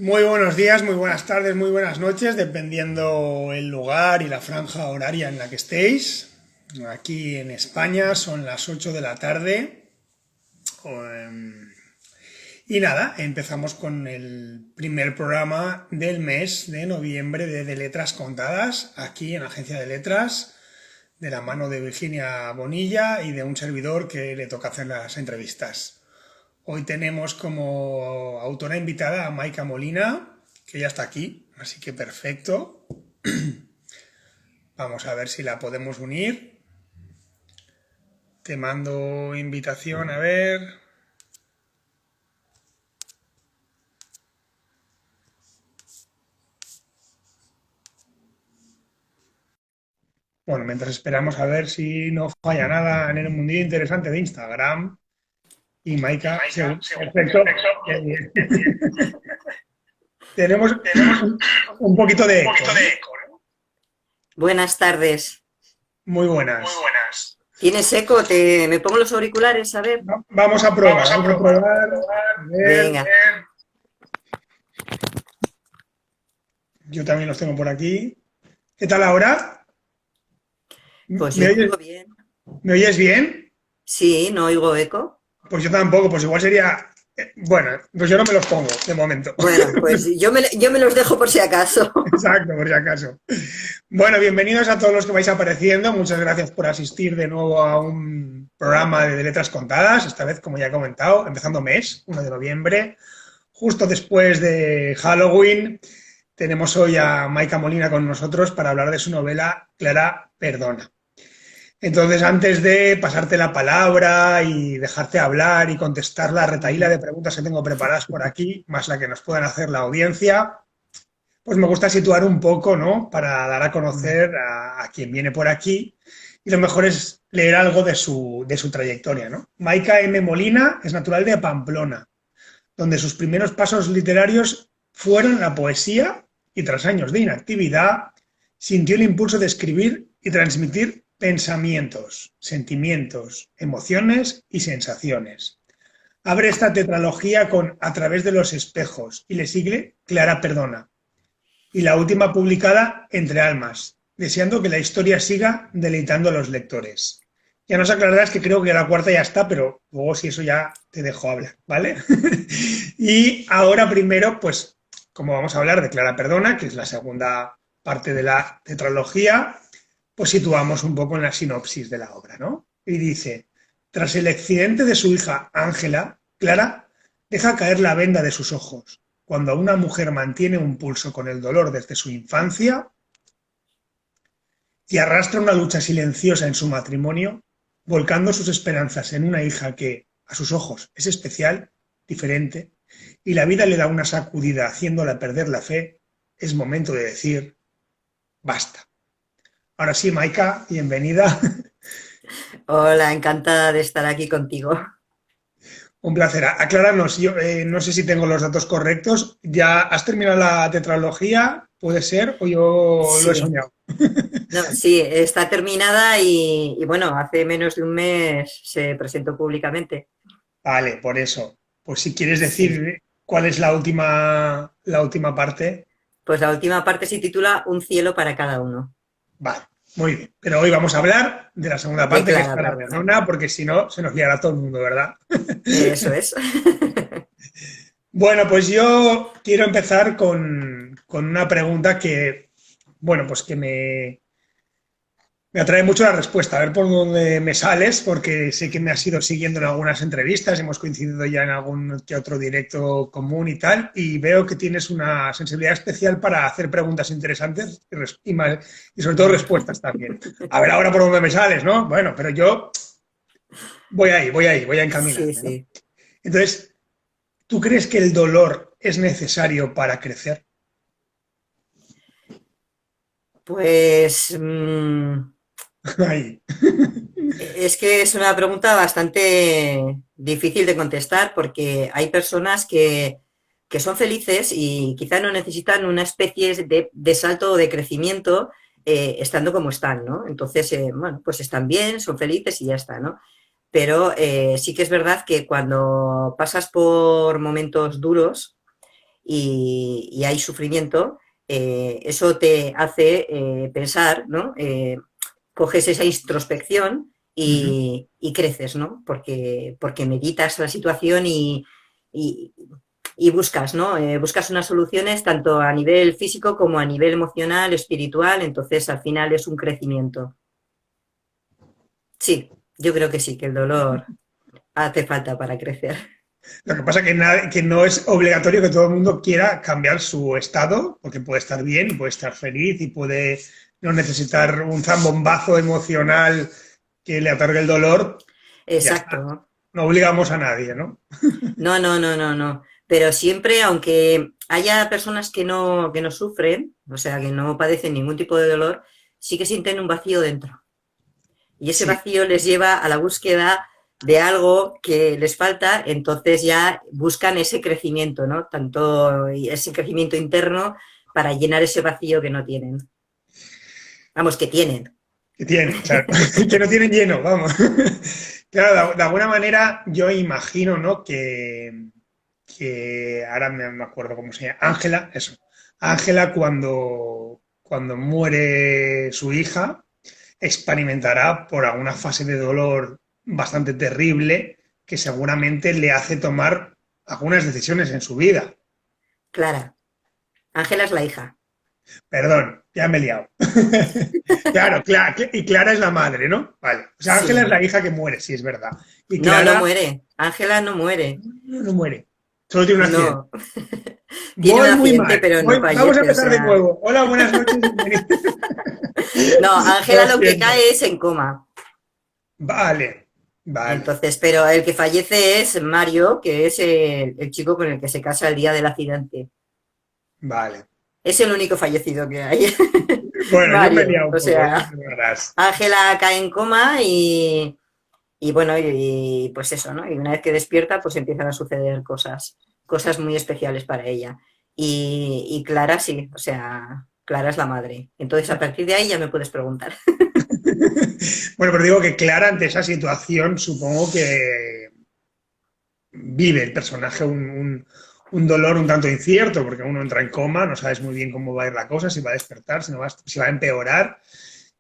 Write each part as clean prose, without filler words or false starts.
Muy buenos días, muy buenas tardes, muy buenas noches, dependiendo el lugar y la franja horaria en la que estéis. Aquí en España son las 8 de la tarde. Y nada, empezamos con el primer programa del mes de noviembre de Letras Contadas, aquí en la Agencia de Letras, de la mano de Virginia Bonilla y de un servidor que le toca hacer las entrevistas. Hoy tenemos como autora invitada a Maika Molina, que ya está aquí, así que perfecto. Vamos a ver si la podemos unir. Te mando invitación, a ver. Bueno, mientras esperamos a ver si no falla nada en el mundillo interesante de Instagram. Y Maika, según. Perfecto. Qué bien. Tenemos un poquito de eco, ¿no? Buenas tardes. Muy buenas. ¿Tienes eco? ¿Me pongo los auriculares? A ver. Vamos a probar, vamos a probar. A ver. Venga, Yo también los tengo por aquí. ¿Qué tal ahora? pues ¿Me yo te oyes, oigo bien. me oyes bien? Sí, no oigo eco. Pues yo tampoco, pues igual sería. Bueno, pues yo no me los pongo de momento. Bueno, pues yo me los dejo por si acaso. Exacto, por si acaso. Bueno, bienvenidos a todos los que vais apareciendo. Muchas gracias por asistir de nuevo a un programa de Letras Contadas. Esta vez, como ya he comentado, empezando mes, 1 de noviembre, justo después de Halloween. Tenemos hoy a Maika Molina con nosotros para hablar de su novela Clara Perdona. Entonces, antes de pasarte la palabra y dejarte hablar y contestar la retahíla de preguntas que tengo preparadas por aquí, más la que nos puedan hacer la audiencia, pues me gusta situar un poco, ¿no? Para dar a conocer a quien viene por aquí. Y lo mejor es leer algo de su trayectoria, ¿no? Maika M. Molina es natural de Pamplona, donde sus primeros pasos literarios fueron la poesía y tras años de inactividad sintió el impulso de escribir y transmitir pensamientos, sentimientos, emociones y sensaciones. Abre esta tetralogía con A través de los espejos y le sigue Clara Perdona, y la última publicada Entre almas, deseando que la historia siga deleitando a los lectores. Ya nos aclararás que creo que la cuarta ya está, pero luego si eso ya te dejo hablar, ¿vale? Y ahora primero, pues, como vamos a hablar de Clara Perdona, que es la segunda parte de la tetralogía, pues situamos un poco en la sinopsis de la obra, ¿no? Y dice, tras el accidente de su hija Ángela, Clara deja caer la venda de sus ojos. Cuando una mujer mantiene un pulso con el dolor desde su infancia y arrastra una lucha silenciosa en su matrimonio, volcando sus esperanzas en una hija que, a sus ojos, es especial, diferente, y la vida le da una sacudida haciéndola perder la fe, es momento de decir, basta. Ahora sí, Maika, bienvenida. Hola, encantada de estar aquí contigo. Un placer. Acláranos, yo no sé si tengo los datos correctos. ¿Ya has terminado la tetralogía? ¿Puede ser? ¿O yo lo he Sí, soñado? no, sí, está terminada y bueno, hace menos de un mes se presentó públicamente. Vale, por eso. Pues si quieres Sí, decir cuál es la última parte. pues la última parte se titula Un cielo para cada uno, Vale, muy bien. Pero hoy vamos a hablar de la segunda de parte, que es Clara para Perdona. Perdona, porque si no, se nos liará todo el mundo, ¿verdad? Eso es. Bueno, pues yo quiero empezar con una pregunta que, bueno, pues que me atrae mucho la respuesta, a ver por dónde me sales, porque sé que me has ido siguiendo en algunas entrevistas, hemos coincidido ya en algún que otro directo común y tal, y veo que tienes una sensibilidad especial para hacer preguntas interesantes y sobre todo respuestas también. A ver ahora por dónde me sales, ¿no? Bueno, pero yo voy a Sí, encaminarme, ¿no? sí. Entonces, ¿tú crees que el dolor es necesario para crecer? Pues Ahí. es que es una pregunta bastante difícil de contestar porque hay personas que son felices y quizá no necesitan una especie de salto o de crecimiento estando como están, ¿no? Entonces, bueno, pues están bien, son felices y ya está, ¿no? Pero sí que es verdad que cuando pasas por momentos duros, y hay sufrimiento, eso te hace pensar, ¿no? Coges esa introspección Ujú. y creces, ¿no? Porque meditas la situación y, y buscas, ¿no? Buscas unas soluciones tanto a nivel físico como a nivel emocional, espiritual, entonces al final es un crecimiento. Sí, yo creo que sí, que el dolor hace falta para crecer. Lo que pasa es que, que no es obligatorio que todo el mundo quiera cambiar su estado, porque puede estar bien y puede estar feliz y puede no necesitar un zambombazo emocional que le otorgue el dolor. Ya está. Exacto. No obligamos a nadie, ¿no? No, no, no, no, no. Pero siempre, aunque haya personas que no sufren, o sea, que no padecen ningún tipo de dolor, sí que sienten un vacío dentro. Y ese Sí, vacío les lleva a la búsqueda de algo que les falta, entonces ya buscan ese crecimiento, ¿no? Tanto ese crecimiento interno para llenar ese vacío que no tienen. Vamos, que tienen. que tienen, claro, que no tienen lleno, vamos. Claro, de alguna manera yo imagino, ¿no? Que ahora me acuerdo cómo se llama, Ángela, eso. Ángela cuando muere su hija, experimentará por alguna fase de dolor bastante terrible que seguramente le hace tomar algunas decisiones en su vida. Clara. Ángela es la hija. Perdón, ya me he liado. Claro, y Clara es la madre, ¿no? Vale. O sea, Ángela es Sí. la hija que muere, sí, es verdad. Y No, no Clara muere. Ángela no muere. no muere, solo tiene un accidente. No. Tiene un Voy muy accidente, mal. pero no Vamos a fallece. O empezar de sea, nuevo. Hola, buenas noches. no, Lo Ángela lo que siento. cae es en coma. Vale, vale, Entonces, pero el que fallece es Mario, que es el chico con el que se casa el día del accidente. vale. Es el único fallecido que hay. Bueno, yo me he Mario. liado un O poco, ya sea, me verás. Ángela cae en coma y bueno, pues eso, ¿no? Y una vez que despierta, pues empiezan a suceder cosas, cosas muy especiales para ella. Y Clara sí, o sea, Clara es la madre. Entonces, a partir de ahí ya me puedes preguntar. Bueno, pero digo que Clara ante esa situación supongo que vive el personaje un dolor un tanto incierto, porque uno entra en coma, no sabes muy bien cómo va a ir la cosa, si va a despertar, si va a empeorar.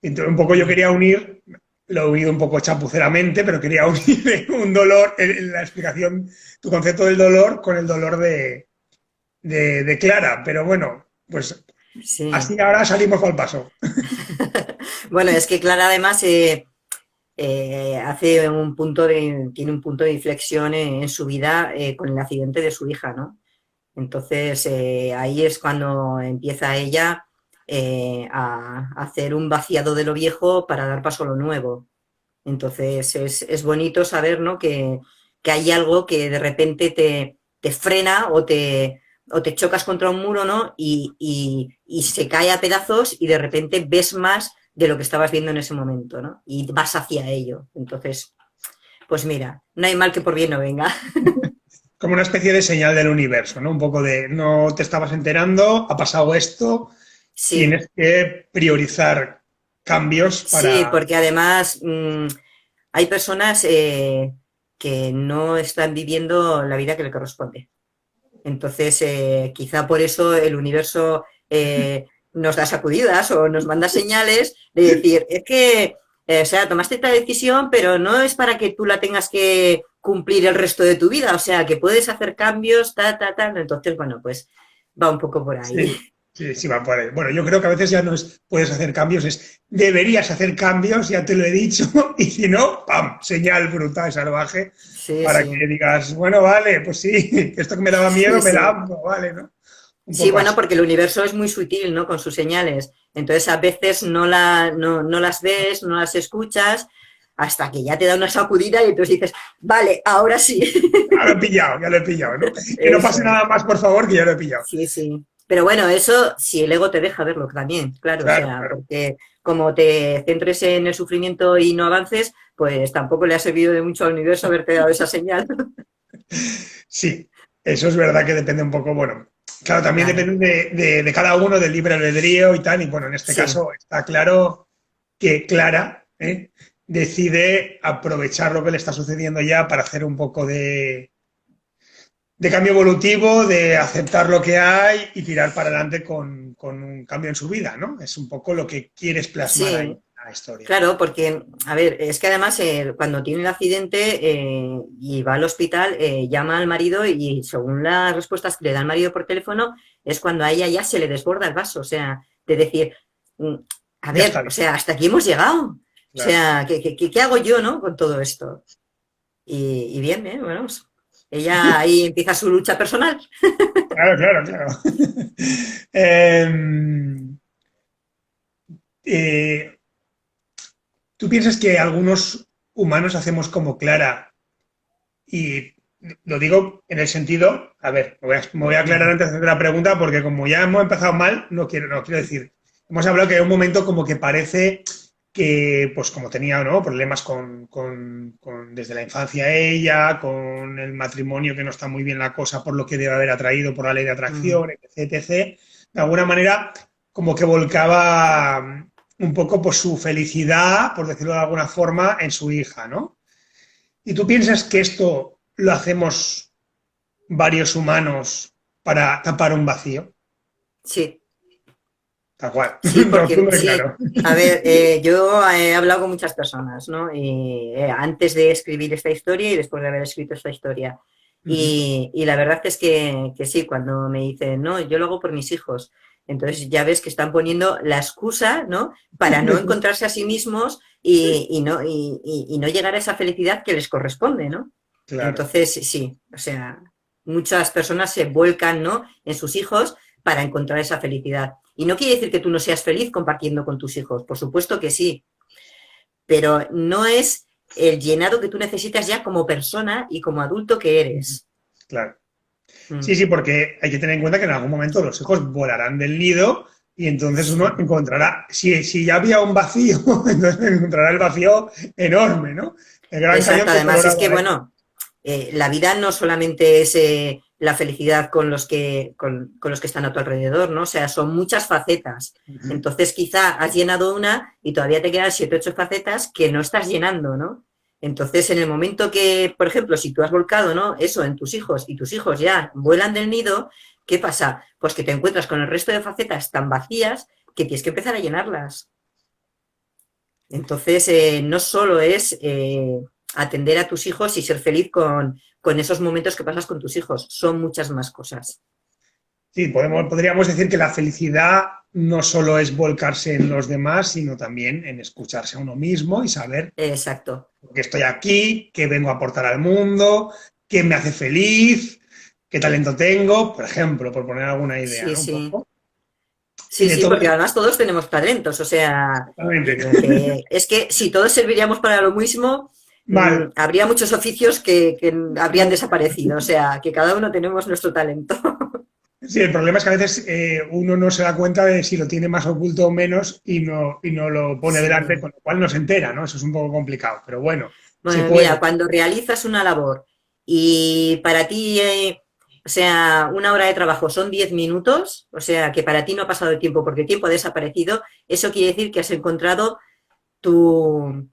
Entonces, un poco yo quería unir, lo he unido un poco chapuceramente, pero quería unir un dolor, en la explicación, tu concepto del dolor con el dolor de Clara. Pero bueno, pues Sí. así ahora salimos al paso. Bueno, es que Clara además hace un tiene un punto de inflexión en su vida con el accidente de su hija, ¿no? Entonces ahí es cuando empieza ella a hacer un vaciado de lo viejo para dar paso a lo nuevo. Entonces es bonito saber, ¿no? Que hay algo que de repente te frena o te chocas contra un muro, ¿no? Y se cae a pedazos y de repente ves más de lo que estabas viendo en ese momento, ¿no? Y vas hacia ello. Entonces, pues mira, no hay mal que por bien no venga. Como una especie de señal del universo, ¿no? Un poco de no te estabas enterando, ha pasado esto, Sí, tienes que priorizar cambios sí, para... porque además hay personas que no están viviendo la vida que le corresponde. Entonces, quizá por eso el universo nos da sacudidas o nos manda señales de decir, es que, o sea, tomaste esta decisión, pero no es para que tú la tengas que cumplir el resto de tu vida, o sea, que puedes hacer cambios, ta. Entonces, bueno, pues va un poco por ahí. Sí, sí, sí, va por ahí. Bueno, yo creo que a veces ya no es puedes hacer cambios, es deberías hacer cambios, ya te lo he dicho, y si no, ¡pam! Señal brutal, salvaje, Sí, para que sí, digas, bueno, vale, pues sí, que esto que me daba miedo sí, me sí. da, vale, ¿no? Un Sí, poco bueno, así. porque el universo es muy sutil, ¿no? Con sus señales. Entonces, a veces no las ves, no las escuchas, hasta que ya te da una sacudida y entonces dices, vale, ahora sí. Ya lo he pillado, ¿no? Que no pase Eso es. nada más, por favor, que ya lo he pillado. Sí, sí. Pero bueno, eso si el ego te deja verlo también, claro, o Claro, sea, claro. porque como te centres en el sufrimiento y no avances, pues tampoco le ha servido de mucho al universo haberte dado esa señal. Sí, eso es verdad que depende un poco, bueno, claro, también Claro, depende de cada uno, del libre albedrío y tal, y bueno, en este sí, caso está claro que Clara decide aprovechar lo que le está sucediendo ya para hacer un poco de cambio evolutivo, de aceptar lo que hay y tirar para adelante con un cambio en su vida, ¿no? Es un poco lo que quieres plasmar ahí Sí, en la historia. claro, porque, a ver, es que además cuando tiene el accidente y va al hospital, llama al marido y según las respuestas que le da el marido por teléfono, es cuando a ella ya se le desborda el vaso, o sea, de decir, mm, a Ya ver, está o bien, sea, hasta aquí hemos llegado, o claro. sea, ¿qué hago yo, no? Con todo esto. Y bien, bien, bueno, pues, ella ahí empieza su lucha personal. Claro, claro, claro. Em, eh, ¿Tú piensas que algunos humanos hacemos como Clara? Y lo digo en el sentido, a ver, me voy a aclarar antes de hacer la pregunta porque como ya hemos empezado mal, no quiero decir. Hemos hablado que hay un momento como que parece que, pues como tenía, ¿no? Problemas desde la infancia ella, con el matrimonio que no está muy bien la cosa por lo que debe haber atraído por la ley de Mm, atracción, etc, etc. De alguna manera, como que volcaba un poco pues, su felicidad, por decirlo de alguna forma, en su hija, ¿no? ¿Y tú piensas que esto lo hacemos varios humanos para tapar un vacío? sí. Tal cual, Sí, porque rotundo y sí, claro. a ver, yo he hablado con muchas personas, ¿no? Y, antes de escribir esta historia y después de haber escrito esta historia. Y la verdad es que sí, cuando me dicen, no, yo lo hago por mis hijos, entonces ya ves que están poniendo la excusa, ¿no? Para no encontrarse a sí mismos y no llegar a esa felicidad que les corresponde, ¿no? Claro. Entonces, sí, o sea, muchas personas se vuelcan, ¿no? En sus hijos para encontrar esa felicidad. Y no quiere decir que tú no seas feliz compartiendo con tus hijos, por supuesto que sí, pero no es el llenado que tú necesitas ya como persona y como adulto que eres. Claro. Sí, Mm, sí, porque hay que tener en cuenta que en algún momento los hijos volarán del nido y entonces uno sí, encontrará, si ya había un vacío, entonces encontrará el vacío enorme, ¿no? El gran cañón exacto. de Además es Colorado que, ahí. bueno, la vida no solamente es la felicidad con los que están a tu alrededor, ¿no? O sea, son muchas facetas. Ujú. Entonces, quizá has llenado una y todavía te quedan 7, 8 facetas que no estás llenando, ¿no? Entonces, en el momento que, por ejemplo, si tú has volcado, ¿no? Eso en tus hijos y tus hijos ya vuelan del nido, ¿qué pasa? Pues que te encuentras con el resto de facetas tan vacías que tienes que empezar a llenarlas. Entonces, no solo es atender a tus hijos y ser feliz con esos momentos que pasas con tus hijos, son muchas más cosas. Sí, podríamos decir que la felicidad no solo es volcarse en los demás, sino también en escucharse a uno mismo y saber Exacto. por qué estoy aquí, qué vengo a aportar al mundo, qué me hace feliz, qué talento tengo, por ejemplo, por poner alguna idea, Sí, ¿no? Un sí. poco. Y Sí, de sí, todo porque además todos tenemos talentos, o sea, exactamente. es que si todos serviríamos para lo mismo, Mal. habría muchos oficios que habrían desaparecido, o sea, que cada uno tenemos nuestro talento. Sí, el problema es que a veces uno no se da cuenta de si lo tiene más oculto o menos y no lo pone delante, Sí. con lo cual no se entera, ¿no? Eso es un poco complicado, pero bueno, se Bueno, mira, puede. cuando realizas una labor y para ti, o sea, una hora de trabajo son 10 minutos, o sea, que para ti no ha pasado el tiempo porque el tiempo ha desaparecido, eso quiere decir que has encontrado tu,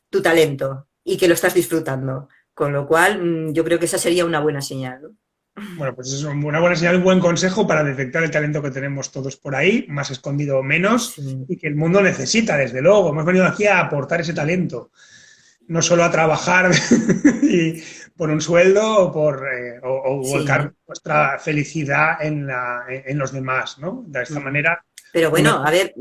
tu talento y que lo estás disfrutando. Con lo cual, yo creo que esa sería una buena señal, ¿no? Bueno, pues es una buena señal, un buen consejo para detectar el talento que tenemos todos por ahí, más escondido o menos, Sí, y que el mundo necesita, desde luego. Hemos venido aquí a aportar ese talento, no solo a trabajar y por un sueldo o volcar sí. nuestra felicidad en los demás, ¿no? De esta Mm. manera, Pero uno... bueno, a ver,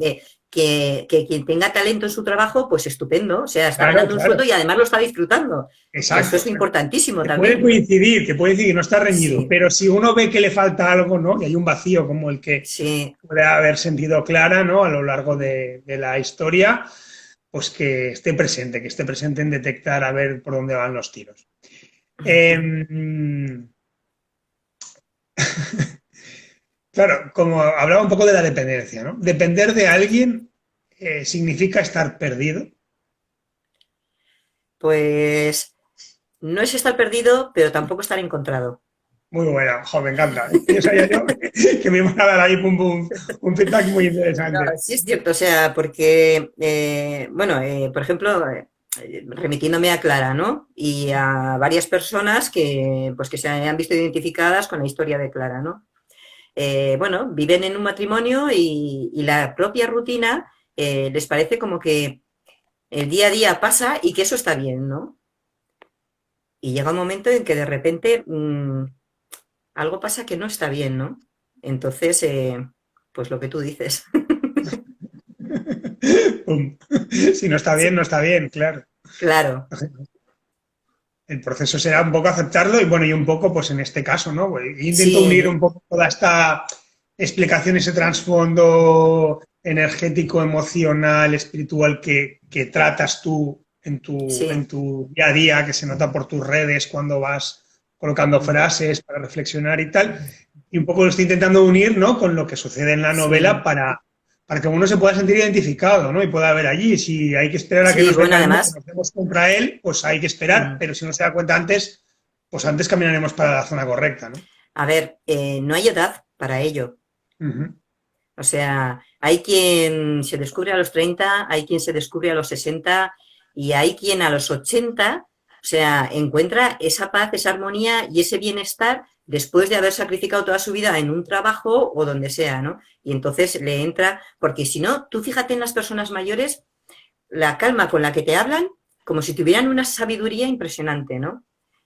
que quien tenga talento en su trabajo, pues estupendo, o sea, está Claro, ganando un sueldo claro, y además lo está disfrutando, que eso exacto. es importantísimo Que también. puede coincidir, no está reñido, Sí, pero si uno ve que le falta algo, ¿no? Y hay un vacío como el que sí. puede haber sentido Clara, ¿no? A lo largo de la historia, pues que esté presente en detectar a ver por dónde van los tiros. Eh, claro, como hablaba un poco de la dependencia, ¿no? Depender de alguien significa estar perdido. Pues no es estar perdido, pero tampoco estar encontrado. Muy buena, jo, me encanta. Yo sabía yo que me iban a dar ahí pum, pum, un feedback muy No, interesante. sí es cierto, o sea, porque, bueno, por ejemplo, remitiéndome a Clara, ¿no? Y a varias personas que, pues, que se han visto identificadas con la historia de Clara, ¿no? Bueno, viven en un matrimonio y la propia rutina les parece como que el día a día pasa y que eso está bien, ¿no? Y llega un momento en que de repente algo pasa que no está bien, ¿no? Entonces, pues lo que tú dices. Si no está bien, no está bien, claro. Claro, El proceso será un poco aceptarlo y bueno, y un poco, pues en este caso, ¿no? Pues, intento unir un sí, poco toda esta explicación, ese trasfondo energético, emocional, espiritual que tratas tú en sí. tu día a día, que se nota por tus redes cuando vas colocando frases para reflexionar y tal. Y un poco lo estoy intentando unir, ¿no? Con lo que sucede en la novela Sí, para que uno se pueda sentir identificado, ¿no? Y pueda ver allí. Si hay que esperar a que sí, nos bueno, venga el mundo, además, nos demos contra él, pues hay que esperar, pero si no se da cuenta antes, pues antes caminaremos para la zona correcta, ¿no? a ver, no hay edad para ello. Ujú. O sea, hay quien se descubre a los 30, hay quien se descubre a los 60 y hay quien a los 80, o sea, encuentra esa paz, esa armonía y ese bienestar después de haber sacrificado toda su vida en un trabajo o donde sea, ¿no? Y entonces le entra, porque si no, tú fíjate en las personas mayores, la calma con la que te hablan, como si tuvieran una sabiduría impresionante, ¿no?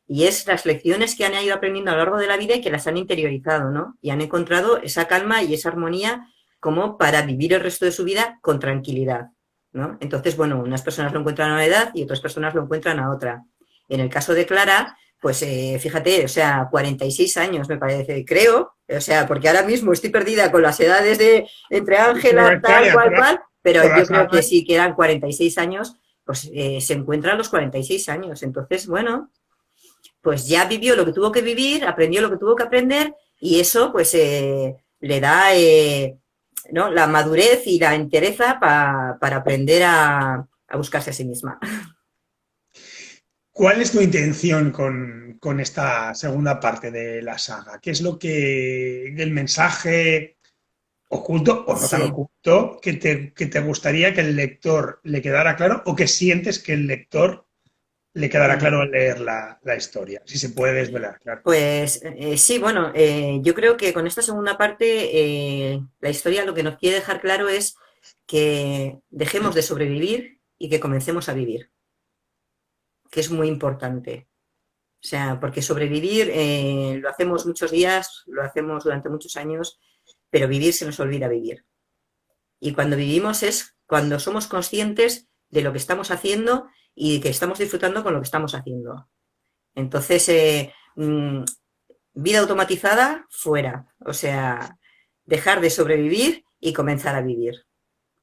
Y es las lecciones que han ido aprendiendo a lo largo de la vida y que las han interiorizado, ¿no? Y han encontrado esa calma y esa armonía como para vivir el resto de su vida con tranquilidad, ¿no? Entonces, bueno, unas personas lo encuentran a una edad y otras personas lo encuentran a otra. En el caso de Clara, pues fíjate, o sea, 46 años me parece, creo, o sea, porque ahora mismo estoy perdida con las edades de entre Ángela, tal, cual, cual, pero yo Todas creo que saben. sí, que eran 46 años, pues se encuentra a los 46 años. Entonces, bueno, pues ya vivió lo que tuvo que vivir, aprendió lo que tuvo que aprender y eso pues le da ¿no? la madurez y la entereza para aprender a buscarse a sí misma. ¿Cuál es tu intención con esta segunda parte de la saga? ¿Qué es lo que el mensaje oculto o no tan Sí, oculto que te gustaría que el lector le quedara claro o que sientes que el lector le quedará claro al leer la historia? Si se puede desvelar, claro. pues sí, bueno, yo creo que con esta segunda parte la historia lo que nos quiere dejar claro es que dejemos de sobrevivir y que comencemos a vivir, que es muy importante. O sea, porque sobrevivir lo hacemos muchos días, lo hacemos durante muchos años, pero vivir se nos olvida vivir. Y cuando vivimos es cuando somos conscientes de lo que estamos haciendo y que estamos disfrutando con lo que estamos haciendo. Entonces, vida automatizada, fuera. O sea, dejar de sobrevivir y comenzar a vivir.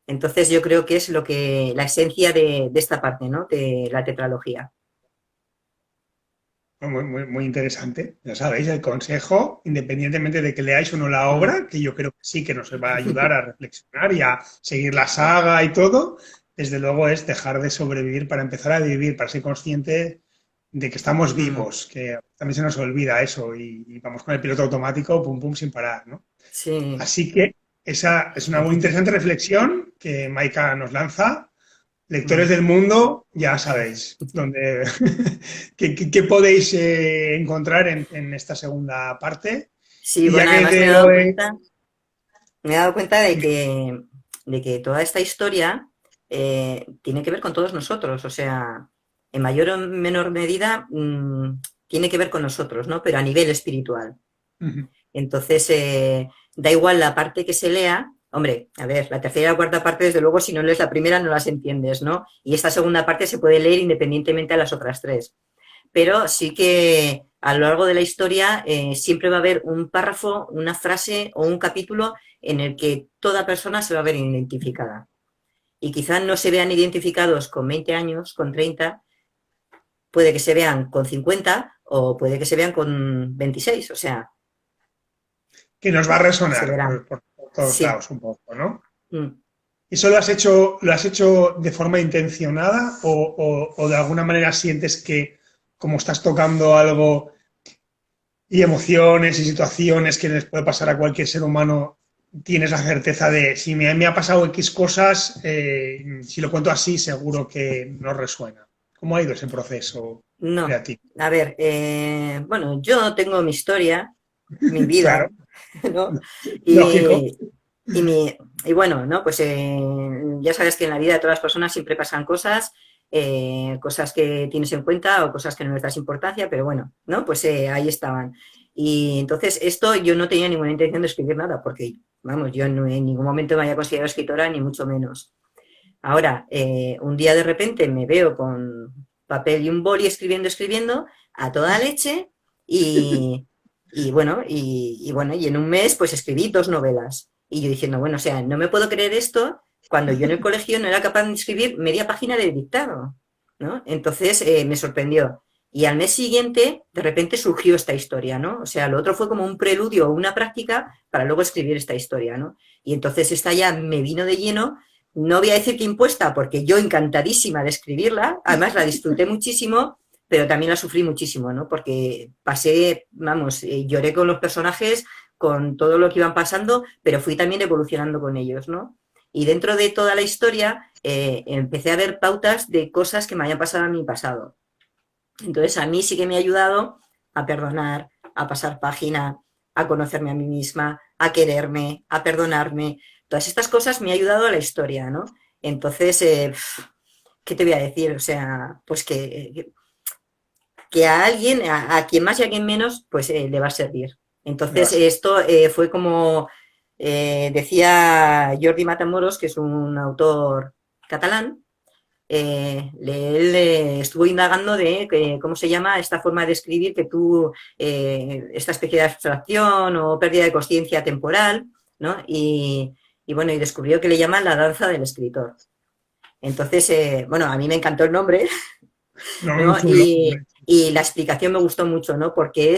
Entonces, yo creo que es lo que la esencia de esta parte, ¿no? De la tetralogía. Muy interesante. Ya sabéis, el consejo, independientemente de que leáis o no la Mm. obra, que yo creo que sí que nos va a ayudar a reflexionar y a seguir la saga y todo, desde luego es dejar de sobrevivir para empezar a vivir, para ser consciente de que estamos Mm. vivos, que también se nos olvida eso y vamos con el piloto automático, pum, pum, sin parar, ¿no? Sí. Así que esa es una muy interesante reflexión que Maika nos lanza. Lectores Mm. del mundo, ya sabéis, donde, qué podéis encontrar en esta segunda parte. Sí, Y ya bueno, que además te doy... me he dado cuenta de que toda esta historia tiene que ver con todos nosotros, o sea, en mayor o menor medida tiene que ver con nosotros, ¿no? Pero a nivel espiritual. Entonces, da igual la parte que se lea. Hombre, a ver, la tercera y la cuarta parte, desde luego, si no lees la primera no las entiendes, ¿no? Y esta segunda parte se puede leer independientemente de las otras tres. Pero sí que a lo largo de la historia siempre va a haber un párrafo, una frase o un capítulo en el que toda persona se va a ver identificada. Y quizás no se vean identificados con 20 años, con 30, puede que se vean con 50 o puede que se vean con 26, o sea, Que nos va a se resonar verán. por todos Sí. lados un poco, ¿no? Mm. ¿Eso lo has hecho de forma intencionada o de alguna manera sientes que como estás tocando algo y emociones y situaciones que les puede pasar a cualquier ser humano, tienes la certeza de si me ha pasado X cosas, si lo cuento así, seguro que no resuena? ¿Cómo ha ido ese proceso No, creativo? a ver, bueno, yo tengo mi historia, mi Claro, vida, ¿no? lógico. Y, y bueno, ¿no? Pues ya sabes que en la vida de todas las personas siempre pasan cosas, cosas que tienes en cuenta o cosas que no les das importancia, pero bueno, ¿no? Pues ahí estaban. Y entonces esto yo no tenía ninguna intención de escribir nada, porque, vamos, yo en ningún momento me había considerado escritora, ni mucho menos. Ahora, un día de repente me veo con papel y un boli escribiendo a toda leche y, bueno, y en un mes pues escribí 2 novelas. Y yo diciendo, bueno, o sea, no me puedo creer esto cuando yo en el colegio no era capaz de escribir media página de dictado, ¿no? Entonces me sorprendió. Y al mes siguiente, de repente surgió esta historia, ¿no? O sea, lo otro fue como un preludio o una práctica para luego escribir esta historia, ¿no? Y entonces esta ya me vino de lleno, no voy a decir que impuesta, porque yo encantadísima de escribirla, además la disfruté muchísimo, pero también la sufrí muchísimo, ¿no? Porque pasé, vamos, lloré con los personajes, con todo lo que iban pasando, pero fui también evolucionando con ellos, ¿no? Y dentro de toda la historia empecé a ver pautas de cosas que me habían pasado en mi pasado. Entonces a mí sí que me ha ayudado a perdonar, a pasar página, a conocerme a mí misma, a quererme, a perdonarme. Todas estas cosas me ha ayudado a la historia, ¿no? Entonces, ¿qué te voy a decir? O sea, pues que a alguien, a quien más y a quien menos, pues le va a servir. Entonces, Vas. esto fue como decía Jordi Matamoros, que es un autor catalán, él estuvo indagando de cómo se llama esta forma de escribir que tú, esta especie de abstracción o pérdida de conciencia temporal, ¿no? Y bueno, y descubrió que le llaman la danza del escritor. Entonces, bueno, a mí me encantó el nombre, No, muy ¿no? chulo. Y la explicación me gustó mucho, ¿no? Porque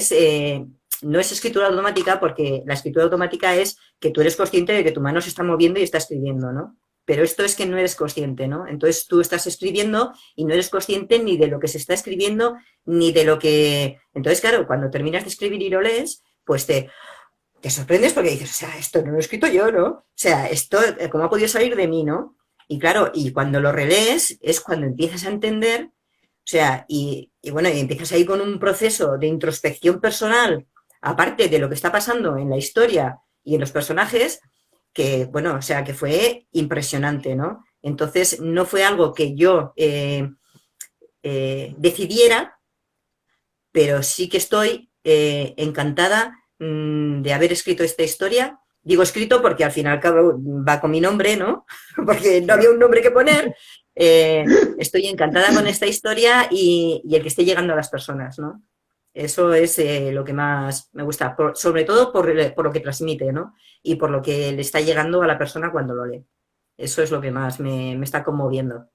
no es escritura automática, porque la escritura automática es que tú eres consciente de que tu mano se está moviendo y está escribiendo, ¿no? Pero esto es que no eres consciente, ¿no? Entonces tú estás escribiendo y no eres consciente ni de lo que se está escribiendo, ni de lo que... Entonces, claro, cuando terminas de escribir y lo lees, pues te sorprendes porque dices, o sea, esto no lo he escrito yo, ¿no? O sea, esto, ¿cómo ha podido salir de mí, no? Y claro, y cuando lo relees es cuando empiezas a entender, o sea, y bueno, y empiezas ahí con un proceso de introspección personal, aparte de lo que está pasando en la historia y en los personajes, que, bueno, o sea, que fue impresionante, ¿no? Entonces, no fue algo que yo decidiera, pero sí que estoy encantada de haber escrito esta historia. Digo escrito porque al final va con mi nombre, ¿no? Porque no había Claro. un nombre que poner. Estoy encantada con esta historia y el que esté llegando a las personas, ¿no? Eso es lo que más me gusta, sobre todo por lo que transmite, ¿no? Y por lo que le está llegando a la persona cuando lo lee. Eso es lo que más me está conmoviendo.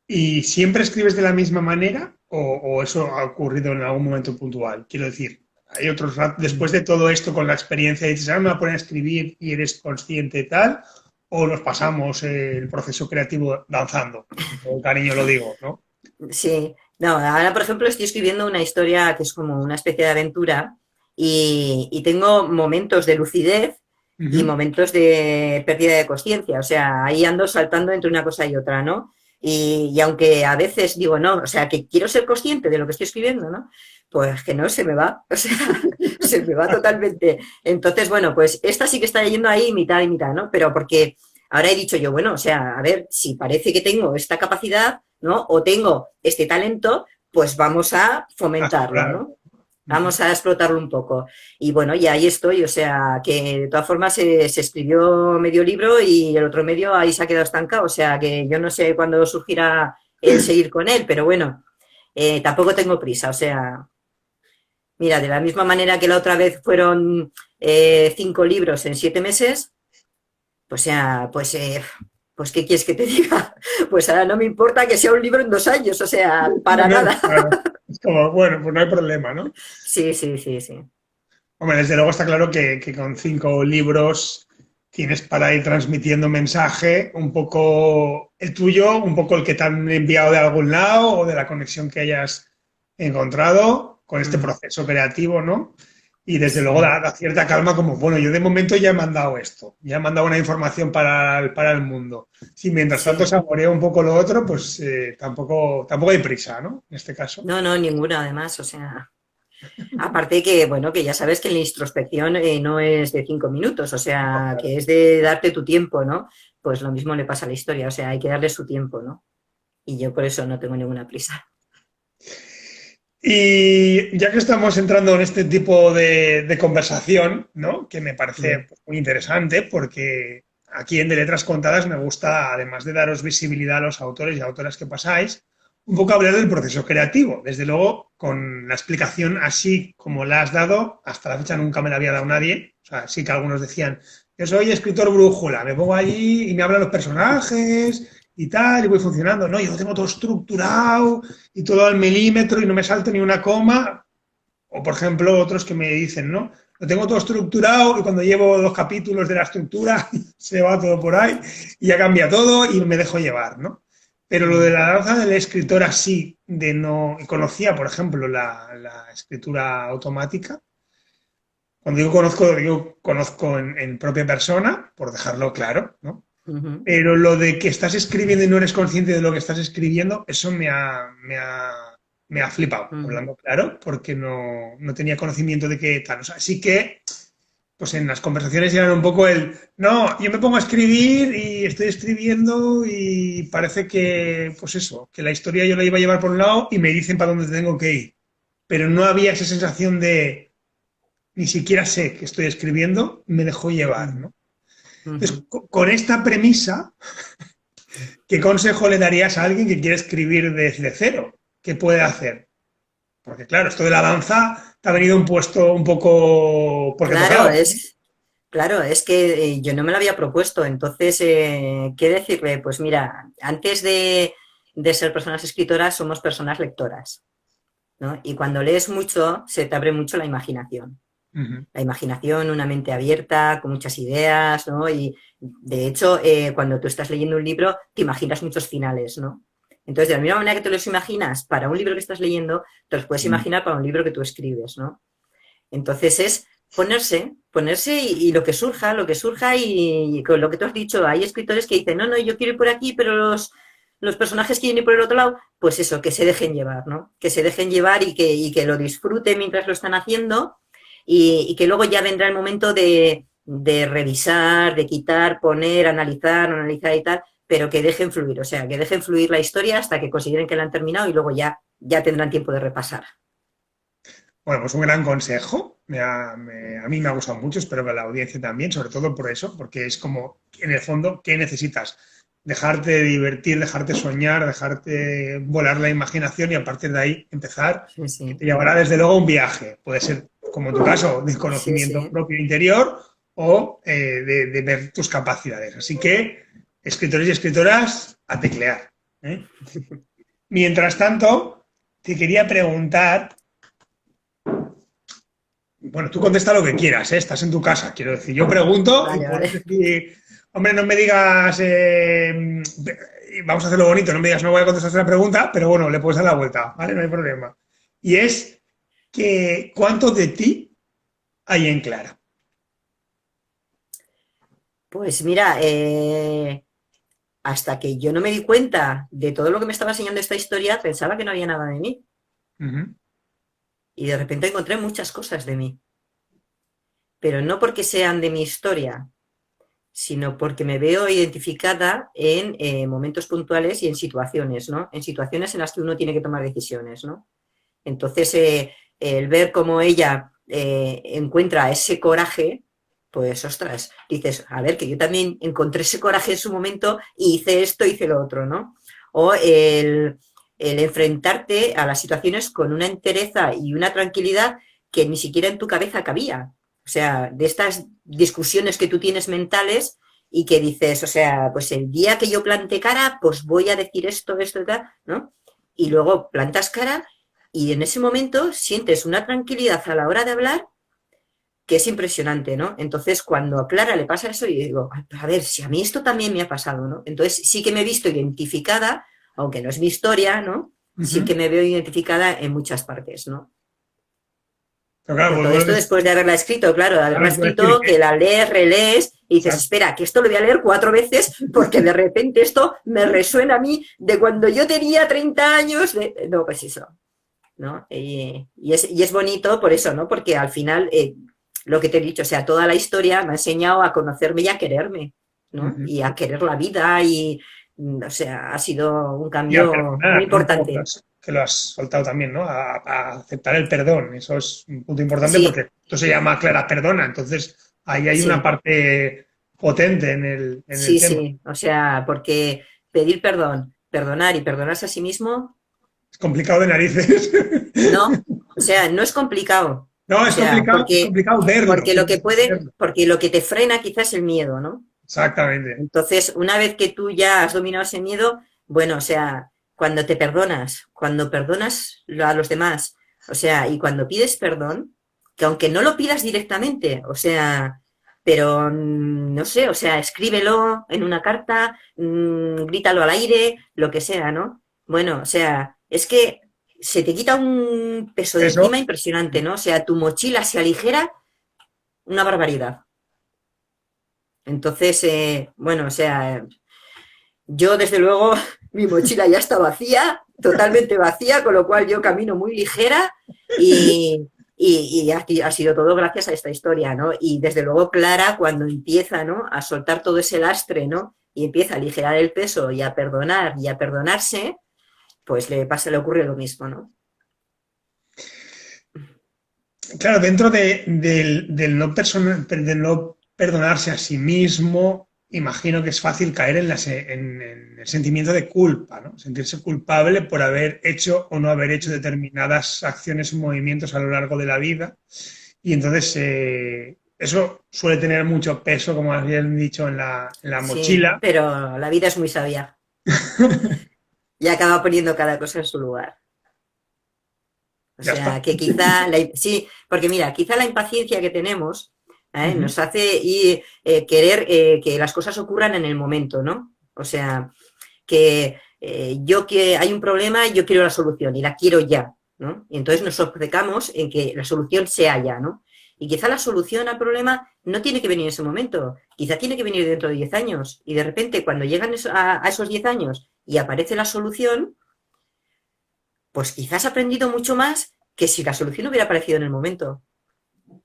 ¿Y siempre escribes de la misma manera o eso ha ocurrido en algún momento puntual? Quiero decir, hay otros después de todo esto con la experiencia dices, ah, me voy a poner a escribir y eres consciente y tal, o nos pasamos el proceso creativo danzando, con todo cariño lo digo, ¿no? Sí, no, ahora por ejemplo estoy escribiendo una historia que es como una especie de aventura y tengo momentos de lucidez y Ujú. momentos de pérdida de conciencia, o sea, ahí ando saltando entre una cosa y otra, ¿no? Y aunque a veces digo, no, o sea, que quiero ser consciente de lo que estoy escribiendo, ¿no? Pues que no, se me va, o sea, se me va totalmente. Entonces, bueno, pues esta sí que está yendo ahí mitad y mitad, ¿no? Pero porque ahora he dicho yo, bueno, o sea, a ver, si parece que tengo esta capacidad, ¿no? O tengo este talento, pues vamos a Ah, fomentarlo, claro. ¿no? Ujú. Vamos a explotarlo un poco. Y bueno, y ahí estoy, o sea, que de todas formas se escribió medio libro y el otro medio ahí se ha quedado estancado, o sea, que yo no sé cuándo surgirá el seguir con él, pero bueno, tampoco tengo prisa, o sea, mira, de la misma manera que la otra vez fueron 5 libros en 7 meses, pues, sea, pues, ¿qué quieres que te diga? Pues ahora no me importa que sea un libro en 2 años, o sea, No, para no, nada. claro. Es como, bueno, pues no hay problema, ¿no? Sí, sí, sí, sí. Hombre, desde luego está claro que con 5 libros tienes para ir transmitiendo mensaje, un poco el tuyo, un poco el que te han enviado de algún lado o de la conexión que hayas encontrado con este Mm, proceso creativo, ¿no? Y desde luego da cierta calma como, bueno, yo de momento ya he mandado esto, ya he mandado una información para el mundo. Si mientras tanto Sí. saboreo un poco lo otro, pues tampoco hay prisa, ¿no? En este caso. No, no, ninguna además, o sea, aparte que, bueno, que ya sabes que la introspección no es de 5 minutos, o No, sea, claro. que es de darte tu tiempo, ¿no? Pues lo mismo le pasa a la historia, o sea, hay que darle su tiempo, ¿no? Y yo por eso no tengo ninguna prisa. Y ya que estamos entrando en este tipo de conversación, ¿no? Que me parece Mm, pues, muy interesante porque aquí en De Letras Contadas me gusta, además de daros visibilidad a los autores y autoras que pasáis, un poco hablar del proceso creativo. Desde luego, con la explicación así como la has dado, hasta la fecha nunca me la había dado nadie. O sea, sí que algunos decían, yo soy escritor brújula, me pongo allí y me hablan los personajes y tal, y voy funcionando. No, yo lo tengo todo estructurado y todo al milímetro y no me salto ni una coma. O, por ejemplo, otros que me dicen, ¿no? Lo tengo todo estructurado y cuando llevo 2 capítulos de la estructura se va todo por ahí y ya cambia todo y me dejo llevar, ¿no? Pero lo de mm, la danza del escritor así, de no... Conocía, por ejemplo, la escritura automática. Cuando digo conozco en propia persona, por dejarlo claro, ¿no? ujú, Pero lo de que estás escribiendo y no eres consciente de lo que estás escribiendo, eso me ha flipado, mm. hablando claro, porque no tenía conocimiento de qué tal. O sea, sí que, pues en las conversaciones eran un poco no, yo me pongo a escribir y estoy escribiendo y parece que, pues eso, que la historia yo la iba a llevar por un lado y me dicen para dónde tengo que ir. Pero no había esa sensación de, ni siquiera sé que estoy escribiendo, me dejó llevar, Mm, ¿no? Entonces, ujú. con esta premisa, ¿qué consejo le darías a alguien que quiere escribir desde cero? ¿Qué puede hacer? Porque claro, esto de la danza te ha venido un puesto un poco porque Claro, tocaba. es que yo no me lo había propuesto, entonces, ¿qué decirle? Pues mira, antes de ser personas escritoras, somos personas lectoras, ¿no? Y cuando lees mucho, se te abre mucho la imaginación. Ujú. La imaginación, una mente abierta, con muchas ideas, ¿no? Y de hecho, cuando tú estás leyendo un libro, te imaginas muchos finales, ¿no? Entonces, de la misma manera que te los imaginas para un libro que estás leyendo, te los puedes imaginar para un libro que tú escribes, ¿no? Entonces es ponerse y lo que surja y con lo que tú has dicho, hay escritores que dicen, no, no, yo quiero ir por aquí, pero los personajes quieren ir por el otro lado, pues eso, que se dejen llevar, ¿no? Que se dejen llevar y que lo disfruten mientras lo están haciendo y que luego ya vendrá el momento de revisar, de quitar, poner, analizar y tal, pero que dejen fluir, o sea, que dejen fluir la historia hasta que consideren que la han terminado y luego ya tendrán tiempo de repasar. Bueno, pues un gran consejo. A mí me ha gustado mucho, espero que a la audiencia también, sobre todo por eso, porque es como, en el fondo, ¿qué necesitas? Dejarte divertir, dejarte soñar, dejarte volar la imaginación y a partir de ahí empezar, Sí, que sí, te llevará desde luego a un viaje. Puede ser, como en tu caso, de sí, conocimiento sí. propio interior o de ver tus capacidades. Así que, escritores y escritoras, a teclear. ¿Eh? Mientras tanto, te quería preguntar, bueno, tú contesta lo que quieras, ¿eh? Estás en tu casa, quiero decir. Yo pregunto y Vale, puedes vale. decir, hombre, no me digas, vamos a hacerlo bonito, no me digas, no voy a contestar la pregunta, pero bueno, le puedes dar la vuelta, ¿vale? No hay problema. Y es que, ¿cuánto de ti hay en Clara? Pues mira, hasta que yo no me di cuenta de todo lo que me estaba enseñando esta historia, pensaba que no había nada de mí. Ujú, Y de repente encontré muchas cosas de mí. Pero no porque sean de mi historia, sino porque me veo identificada en momentos puntuales y en situaciones, ¿no? En situaciones en las que uno tiene que tomar decisiones, ¿no? Entonces, el ver cómo ella encuentra ese coraje, pues ostras, dices, a ver, que yo también encontré ese coraje en su momento y hice esto, hice lo otro, ¿no? O el enfrentarte a las situaciones con una entereza y una tranquilidad que ni siquiera en tu cabeza cabía. O sea, de estas discusiones que tú tienes mentales y que dices, o sea, pues el día que yo plante cara, pues voy a decir esto y tal, ¿no? Y luego plantas cara y en ese momento sientes una tranquilidad a la hora de hablar que es impresionante, ¿no? Entonces, cuando a Clara le pasa eso, yo digo, a ver, si a mí esto también me ha pasado, ¿no? Entonces, sí que me he visto identificada, aunque no es mi historia, ¿no? Sí ujú. que me veo identificada en muchas partes, ¿no? Pero claro, Pero todo esto después de haberla escrito, claro, de haberla escrito, que la lees, relees y dices, espera, que esto lo voy a leer 4 veces porque de repente esto me resuena a mí de cuando yo tenía 30 años. No, pues eso, ¿no? Y es bonito por eso, ¿no? Porque al final, lo que te he dicho, o sea, toda la historia me ha enseñado a conocerme y a quererme, ¿no? Y a querer la vida y, o sea, ha sido un cambio muy importante. ¿No? Que lo has soltado también, ¿no? A aceptar el perdón. Eso es un punto importante porque esto se llama Clara Perdona. Entonces, ahí hay una parte potente en el tema. Sí, o sea, porque pedir perdón, perdonar y perdonarse a sí mismo... Es complicado de narices. No, o sea, no es complicado. No, es complicado, es complicado verlo. Porque lo que te frena quizás es el miedo, ¿no? Exactamente. Entonces, una vez que tú ya has dominado ese miedo, bueno, o sea, cuando te perdonas, cuando perdonas a los demás, o sea, y cuando pides perdón, que aunque no lo pidas directamente, o sea, pero no sé, o sea, escríbelo en una carta, grítalo al aire, lo que sea, ¿no? Bueno, o sea, es que se te quita un peso de encima impresionante, ¿no? O sea, tu mochila se aligera una barbaridad. Entonces, bueno, o sea, yo desde luego mi mochila ya está vacía, totalmente vacía, con lo cual yo camino muy ligera y ha sido todo gracias a esta historia, ¿no? Y desde luego Clara cuando empieza, ¿no? A soltar todo ese lastre, ¿no? Y empieza a aligerar el peso y a perdonar y a perdonarse, pues le ocurre lo mismo, ¿no? Claro, dentro del no perdonarse a sí mismo, imagino que es fácil caer en el sentimiento de culpa, ¿no? Sentirse culpable por haber hecho o no haber hecho determinadas acciones o movimientos a lo largo de la vida. Y entonces eso suele tener mucho peso, como habían dicho, en la mochila. Sí, pero la vida es muy sabia. Y acaba poniendo cada cosa en su lugar. O sea, que quizá, sí, porque mira, quizá la impaciencia que tenemos nos hace querer que las cosas ocurran en el momento, ¿no? O sea, que hay un problema, yo quiero la solución y la quiero ya, ¿no? Y entonces nos obcecamos en que la solución sea ya, ¿no? Y quizá la solución al problema no tiene que venir en ese momento, quizá tiene que venir dentro de 10 años. Y de repente, cuando llegan a esos 10 años y aparece la solución, pues quizás has aprendido mucho más que si la solución hubiera aparecido en el momento,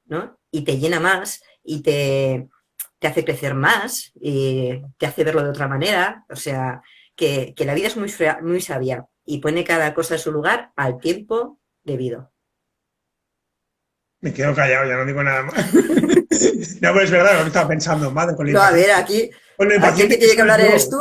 ¿no? Y te llena más y te hace crecer más y te hace verlo de otra manera. O sea, que la vida es muy sabia y pone cada cosa en su lugar al tiempo debido. Me quedo callado, ya no digo nada más. No, pero es verdad, lo que estaba pensando, madre. No, a ver, aquí el que tiene que hablar eres tú.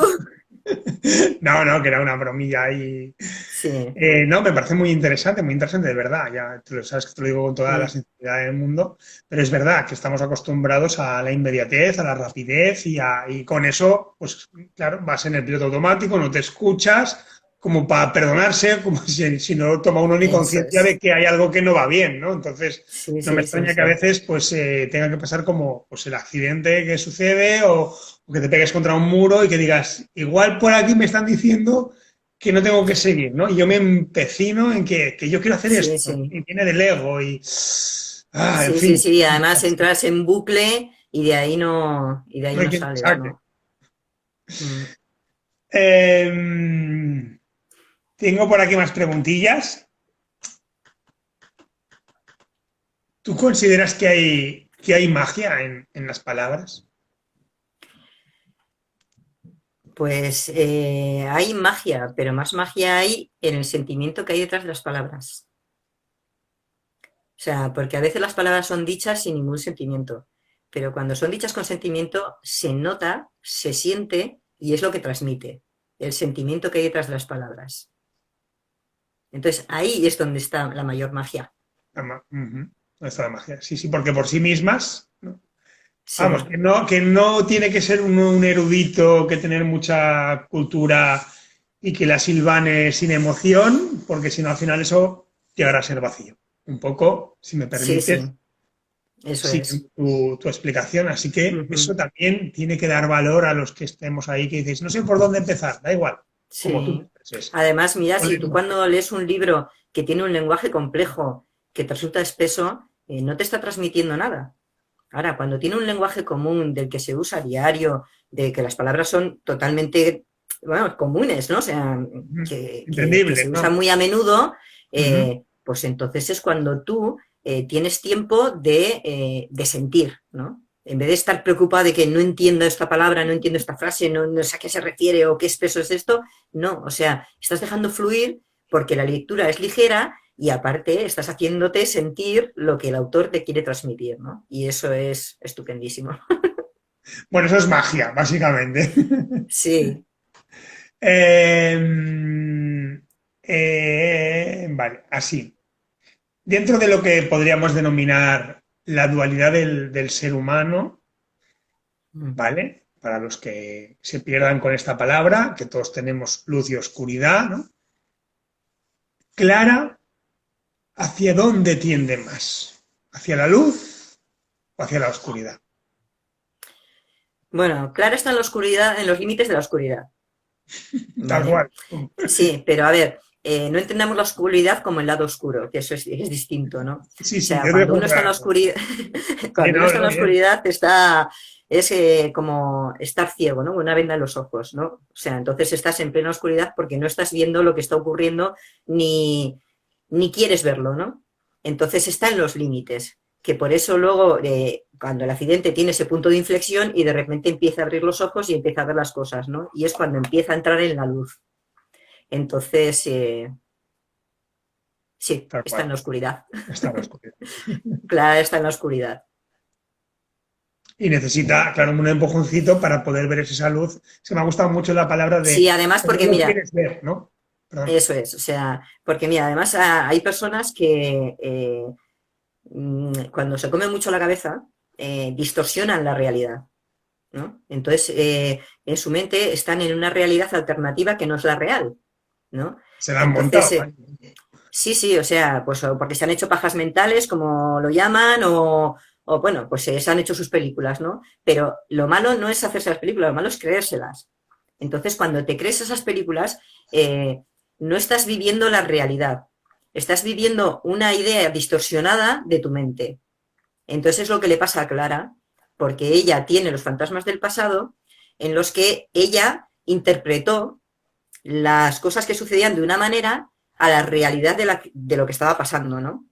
No, que era una bromilla ahí. Sí. No, me parece muy interesante de verdad. Ya tú lo sabes que te lo digo con toda la sinceridad del mundo, pero es verdad que estamos acostumbrados a la inmediatez, a la rapidez y con eso, pues claro, vas en el piloto automático, no te escuchas, como para perdonarse, como si no toma uno ni conciencia de que hay algo que no va bien, ¿no? Entonces, no me extraña que a veces pues tenga que pasar como pues el accidente que sucede o que te pegues contra un muro y que digas, igual por aquí me están diciendo que no tengo que seguir, ¿no? Y yo me empecino en que yo quiero hacer esto y viene del ego y... en fin. Sí, además entras en bucle y de ahí no sales, ¿no? Tengo por aquí más preguntillas. ¿Tú consideras que hay magia en las palabras? Pues hay magia, pero más magia hay en el sentimiento que hay detrás de las palabras. O sea, porque a veces las palabras son dichas sin ningún sentimiento, pero cuando son dichas con sentimiento se nota, se siente y es lo que transmite, el sentimiento que hay detrás de las palabras. Entonces ahí es donde está la mayor magia. ¿Dónde está la magia? Sí, porque por sí mismas, ¿no? Sí. Vamos, que no tiene que ser un erudito, que tener mucha cultura y que la silvane sin emoción, porque si no al final eso llegará a ser vacío. Un poco, si me permites, Eso es. tu explicación. Así que eso también tiene que dar valor a los que estemos ahí, que dices, no sé por dónde empezar, da igual. Sí. Como tú. Además, mira, si tú cuando lees un libro que tiene un lenguaje complejo, que te resulta espeso, no te está transmitiendo nada. Ahora, cuando tiene un lenguaje común del que se usa a diario, de que las palabras son totalmente, bueno, comunes, ¿no? O sea, que Entendible, se usa ¿no? muy a menudo, Ujú. pues entonces es cuando tú tienes tiempo de sentir, ¿no? En vez de estar preocupada de que no entiendo esta palabra, no entiendo esta frase, no sé a qué se refiere o qué espeso es esto, no, o sea, estás dejando fluir porque la lectura es ligera y aparte estás haciéndote sentir lo que el autor te quiere transmitir, ¿no? Y eso es estupendísimo. Bueno, eso es magia, básicamente. Sí. Vale, así. Dentro de lo que podríamos denominar la dualidad del ser humano, ¿vale? Para los que se pierdan con esta palabra, que todos tenemos luz y oscuridad, ¿no? Clara, ¿hacia dónde tiende más? ¿Hacia la luz o hacia la oscuridad? Bueno, Clara está en la oscuridad, en los límites de la oscuridad, Tal ¿vale? cual. Sí, pero a ver, no entendamos la oscuridad como el lado oscuro, que eso es distinto, ¿no? O Sí, sí, sea, yo cuando dejo uno está en la claro. oscuridad, Sí, cuando uno no, está en no, la bien. oscuridad es como estar ciego, ¿no? Una venda en los ojos, ¿no? O sea, entonces estás en plena oscuridad porque no estás viendo lo que está ocurriendo ni, ni quieres verlo, ¿no? Entonces está en los límites, que por eso luego, cuando el accidente tiene ese punto de inflexión y de repente empieza a abrir los ojos y empieza a ver las cosas, ¿no? Y es cuando empieza a entrar en la luz. Entonces, sí, Tal está cual. en la oscuridad. Está en la oscuridad. Clara está en la oscuridad. Y necesita, claro, un empujoncito para poder ver esa luz. Se me ha gustado mucho la palabra Sí, de además cómo porque lo mira, quieres ver, ¿no? Perdón. eso es, o sea, porque mira, además hay personas que cuando se come mucho la cabeza distorsionan la realidad, ¿no? Entonces, en su mente están en una realidad alternativa que no es la real, ¿no? Se la han Entonces, montado. ¿Vale? sí, sí, o sea, pues o porque se han hecho pajas mentales, como lo llaman, o bueno, pues se han hecho sus películas, ¿no? Pero lo malo no es hacerse las películas, lo malo es creérselas. Entonces, cuando te crees esas películas, no estás viviendo la realidad, estás viviendo una idea distorsionada de tu mente. Entonces es lo que le pasa a Clara, porque ella tiene los fantasmas del pasado en los que ella interpretó las cosas que sucedían de una manera a la realidad de lo que estaba pasando, ¿no?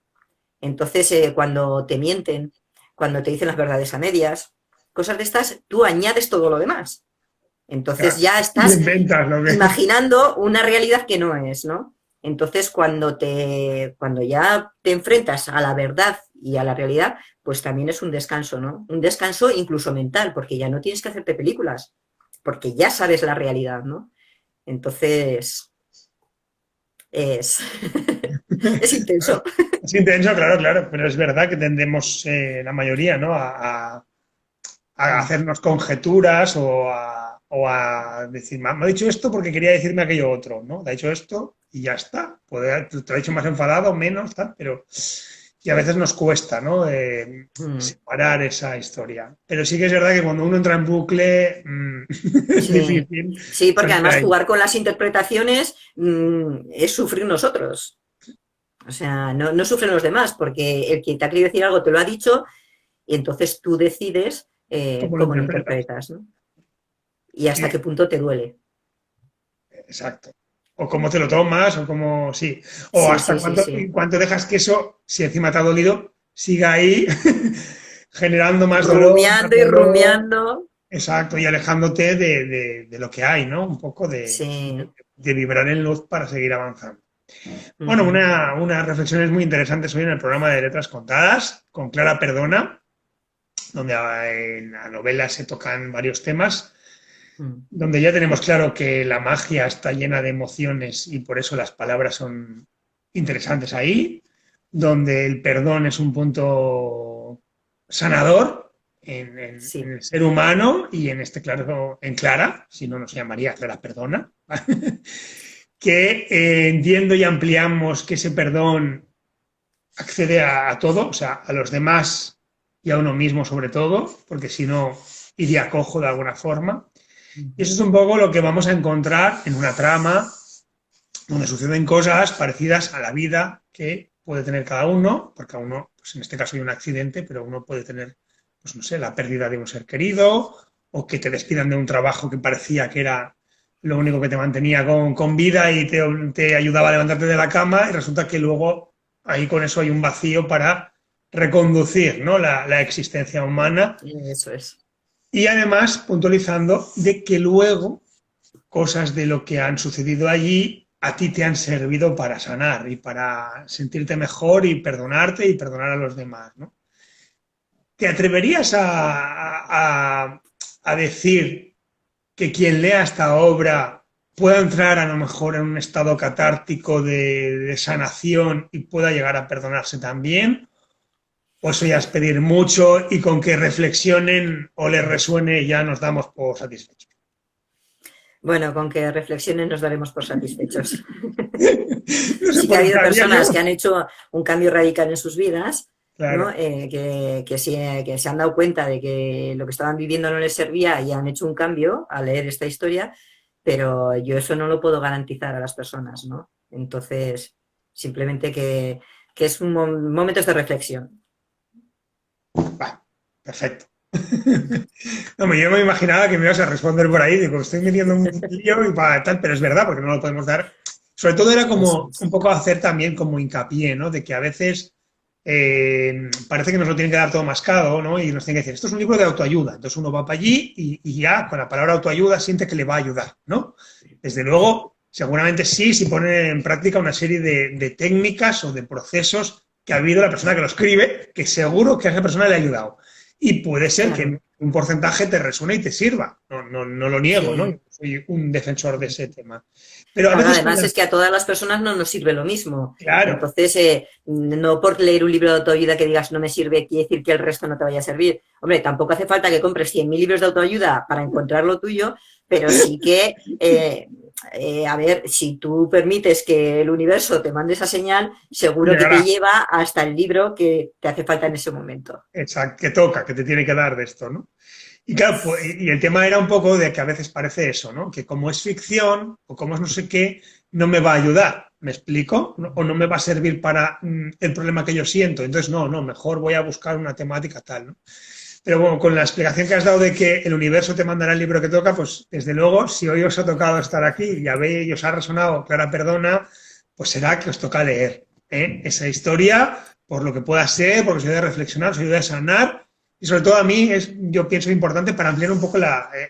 Entonces, cuando te mienten, cuando te dicen las verdades a medias, cosas de estas, tú añades todo lo demás. Entonces Ya. ya Y estás inventas lo que. imaginando una realidad que no es, ¿no? Entonces, cuando ya te enfrentas a la verdad y a la realidad, pues también es un descanso, ¿no? Un descanso incluso mental, porque ya no tienes que hacerte películas, porque ya sabes la realidad, ¿no? Entonces, es, es intenso. Es intenso, claro, claro, pero es verdad que tendemos, la mayoría, ¿no? A hacernos conjeturas o a decir, me ha dicho esto porque quería decirme aquello otro, ¿no? Te ha dicho esto y ya está. Te lo ha dicho más enfadado, menos, tal, pero. Y a veces nos cuesta, ¿no? Separar esa historia. Pero sí que es verdad que cuando uno entra en bucle, es Sí, difícil sí, porque salir de además ahí. jugar con las interpretaciones es sufrir nosotros. O sea, no sufren los demás, porque el que te ha querido decir algo te lo ha dicho y entonces tú decides ¿Cómo lo cómo lo interpretas? interpretas, ¿no? Y hasta Y, qué punto te duele. exacto. O cómo te lo tomas, o cómo, sí. O Sí, hasta sí, sí, sí. cuánto dejas que eso, si encima te ha dolido, siga ahí generando más Rumiando y dolor, rumiando. exacto, y alejándote de lo que hay, ¿no? Un poco Sí. de vibrar en luz para seguir avanzando. Bueno, Ujú. unas reflexiones muy interesantes hoy en el programa de Letras Contadas, con Clara Perdona, donde en la novela se tocan varios temas, Mm. donde ya tenemos claro que la magia está llena de emociones y por eso las palabras son interesantes ahí, donde el perdón es un punto sanador en Sí. el ser humano y en este claro, en Clara, si no nos llamaría Clara Perdona, que entiendo y ampliamos que ese perdón accede a todo, o sea, a los demás y a uno mismo sobre todo, porque si no iría cojo de alguna forma. Y eso es un poco lo que vamos a encontrar en una trama donde suceden cosas parecidas a la vida que puede tener cada uno, porque a uno, pues en este caso hay un accidente, pero uno puede tener, pues no sé, la pérdida de un ser querido o que te despidan de un trabajo que parecía que era lo único que te mantenía con vida y te ayudaba a levantarte de la cama y resulta que luego ahí con eso hay un vacío para reconducir, ¿no? la existencia humana Eso es. y además puntualizando de que luego cosas de lo que han sucedido allí a ti te han servido para sanar y para sentirte mejor y perdonarte y perdonar a los demás, ¿no? ¿Te atreverías a decir que quien lea esta obra pueda entrar a lo mejor en un estado catártico de sanación y pueda llegar a perdonarse también? ¿O eso ya es pedir mucho y con que reflexionen o les resuene ya nos damos por satisfechos? Bueno, con que reflexionen nos daremos por satisfechos. No sé Sí que ha por qué habido personas yo. que han hecho un cambio radical en sus vidas, ¿no? Claro. Que se han dado cuenta de que lo que estaban viviendo no les servía y han hecho un cambio al leer esta historia, pero yo eso no lo puedo garantizar a las personas, ¿no? Entonces, simplemente que es un momentos de reflexión. Vale, perfecto. No, yo me imaginaba que me ibas a responder por ahí, digo, estoy metiendo un lío y para tal, pero es verdad, porque no lo podemos dar. Sobre todo era Eso como es. un poco hacer también como hincapié, ¿no? De que a veces parece que nos lo tienen que dar todo mascado, ¿no? Y nos tienen que decir, esto es un libro de autoayuda. Entonces uno va para allí y ya con la palabra autoayuda siente que le va a ayudar, ¿no? Desde luego, seguramente sí, si pone en práctica una serie de técnicas o de procesos que ha habido la persona que lo escribe, que seguro que a esa persona le ha ayudado. Y puede ser Claro, que un porcentaje te resuene y te sirva. No lo niego, ¿no? sí. Yo soy un defensor de ese tema. Pero a Claro, veces con además es que a todas las personas no nos sirve lo mismo. claro, Entonces, no por leer un libro de autoayuda que digas no me sirve, quiere decir que el resto no te vaya a servir. Hombre, tampoco hace falta que compres 100.000 libros de autoayuda para encontrar lo tuyo, pero sí que, a ver, si tú permites que el universo te mande esa señal, seguro que te llegará. lleva hasta el libro que te hace falta en ese momento. Exacto, que toca, que te tiene que dar de esto, ¿no? Y claro, pues, y el tema era un poco de que a veces parece eso, ¿no? Que como es ficción o como es no sé qué, no me va a ayudar, ¿me explico? O no me va a servir para el problema que yo siento. Entonces, no, mejor voy a buscar una temática tal, ¿no? Pero bueno, con la explicación que has dado de que el universo te mandará el libro que toca, pues desde luego, si hoy os ha tocado estar aquí y habéis, y os ha resonado Clara Perdona, pues será que os toca leer esa historia por lo que pueda ser, porque os ayuda a reflexionar, os ayuda a sanar y sobre todo a mí es, yo pienso, importante para ampliar un poco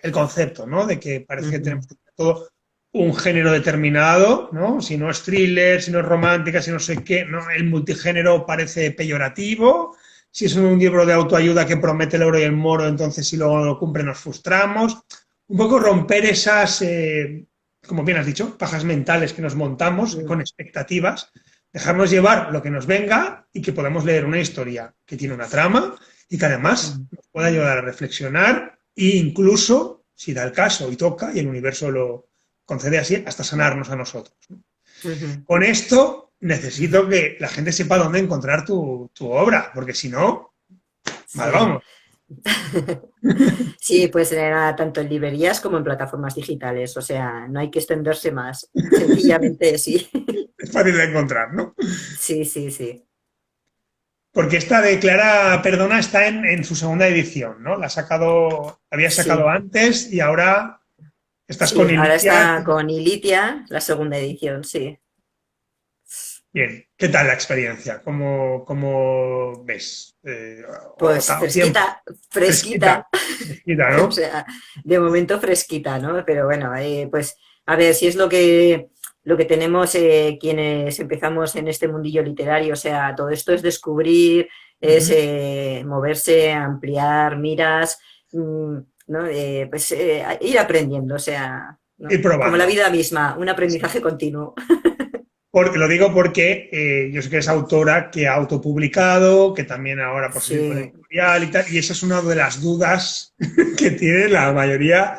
el concepto, ¿no? De que Uh parece que -huh. tenemos todo un género determinado, ¿no? Si no es thriller, si no es romántica, si no sé qué, ¿no? El multigénero parece peyorativo. Si es un libro de autoayuda que promete el oro y el moro, entonces si luego no lo cumple nos frustramos. Un poco romper esas, como bien has dicho, pajas mentales que nos montamos con expectativas, dejarnos llevar lo que nos venga y que podamos leer una historia que tiene una trama y que además nos pueda ayudar a reflexionar e incluso, si da el caso y toca, y el universo lo concede así, hasta sanarnos a nosotros, ¿no? Uh -huh. Con esto necesito que la gente sepa dónde encontrar tu obra, porque si no, mal Sí. vamos. Sí, pues tanto en librerías como en plataformas digitales, o sea, no hay que extenderse más, sencillamente sí. Es fácil de encontrar, ¿no? Sí, sí, sí. Porque esta de Clara Perdona está en su segunda edición, ¿no? La había sacado Sí, antes y ahora estás con sí, ahora Ilitia. está con Ilitia, la segunda edición, sí. Bien, ¿qué tal la experiencia? ¿Cómo ves? Pues O tiempo, fresquita, fresquita, fresquita, fresquita, o ¿no? sea, de momento fresquita, ¿no? Pero bueno, pues a ver si es lo que tenemos quienes empezamos en este mundillo literario, o sea, todo esto es descubrir, es moverse, ampliar miras, ¿no? Pues ir aprendiendo, o sea, ¿no? Ir Como la probando. vida misma, un Sí. aprendizaje continuo. Porque, lo digo porque yo sé que es autora que ha autopublicado, que también ahora por salir con Sí, editorial y tal, y esa es una de las dudas que tiene la mayoría